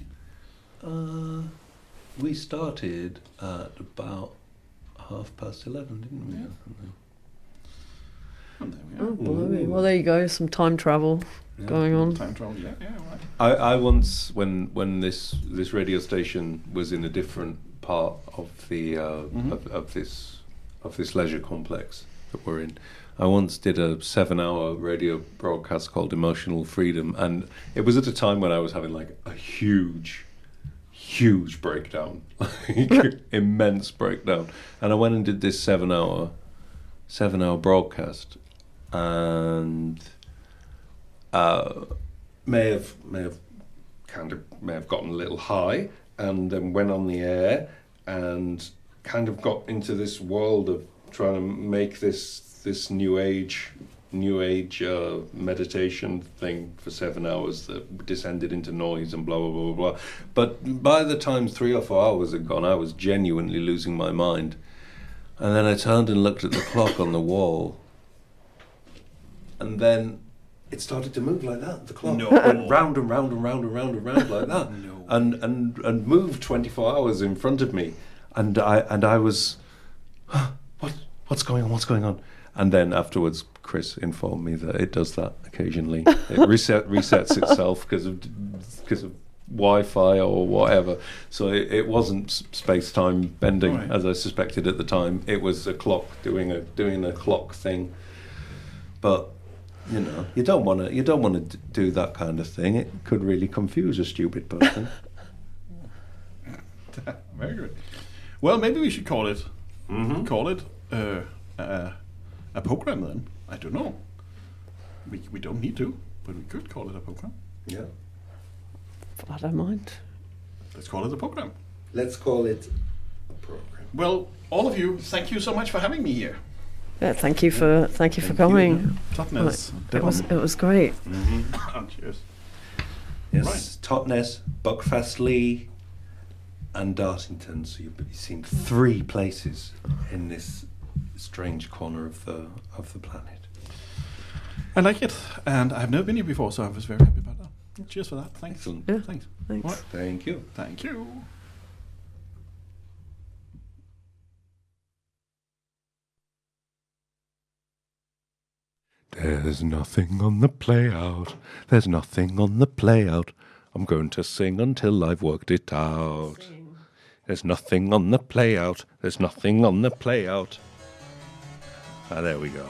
We started at about 11:30, didn't we? Yeah. And there we are. Oh, blimey. Well, there you go. Some time travel going on. Time travel, yeah, right. I once, when this radio station was in a different part of the of this leisure complex that we're in, I once did a 7-hour radio broadcast called Emotional Freedom, and it was at a time when I was having like a huge breakdown, like immense breakdown, and I went and did this 7-hour broadcast, and may have gotten a little high, and then went on the air and kind of got into this world of trying to make this new age meditation thing for 7 hours that descended into noise and blah blah blah blah blah. But by the time 3 or 4 hours had gone, I was genuinely losing my mind. And then I turned and looked at the clock on the wall, and then it started to move like that. The clock went round and round and round and round and round like that, and moved 24 hours in front of me, and I was, what's going on? And then afterwards, Chris informed me that it does that occasionally. It resets itself because of Wi-Fi or whatever. So it wasn't space-time bending, as I suspected at the time. It was a clock doing a clock thing. But you don't want to do that kind of thing. It could really confuse a stupid person. Very good. Well, maybe we should call it a program then. I don't know. We don't need to, but we could call it a program. Yeah. I don't mind. Let's call it a program. Let's call it a program. Well, all of you, thank you so much for having me here. Yeah, thank you for coming. Totnes. It was great. Cheers. Yes, Right. Totnes, Buckfastleigh, and Dartington. So you've seen 3 places in this strange corner of the planet. I like it, and I've never been here before, so I was very happy about that. Cheers for that. Thanks. Excellent. Yeah. Thanks. Thanks. Right. Thank you. Thank you. There's nothing on the playout. There's nothing on the playout. I'm going to sing until I've worked it out. Sing. There's nothing on the playout. There's nothing on the playout. Ah, there we go.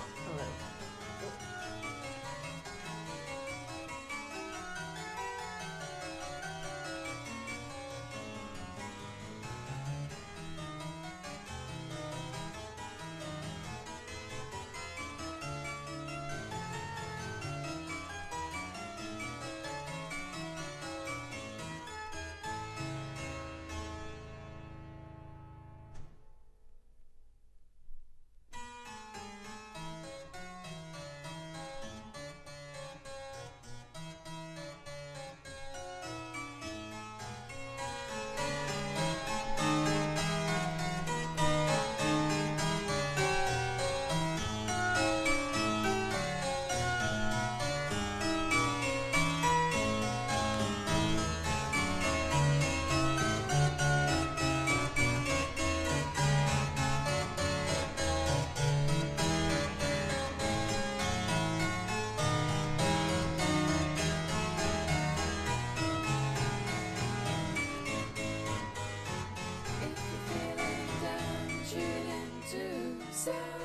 If you're feeling down, tune into Soundart.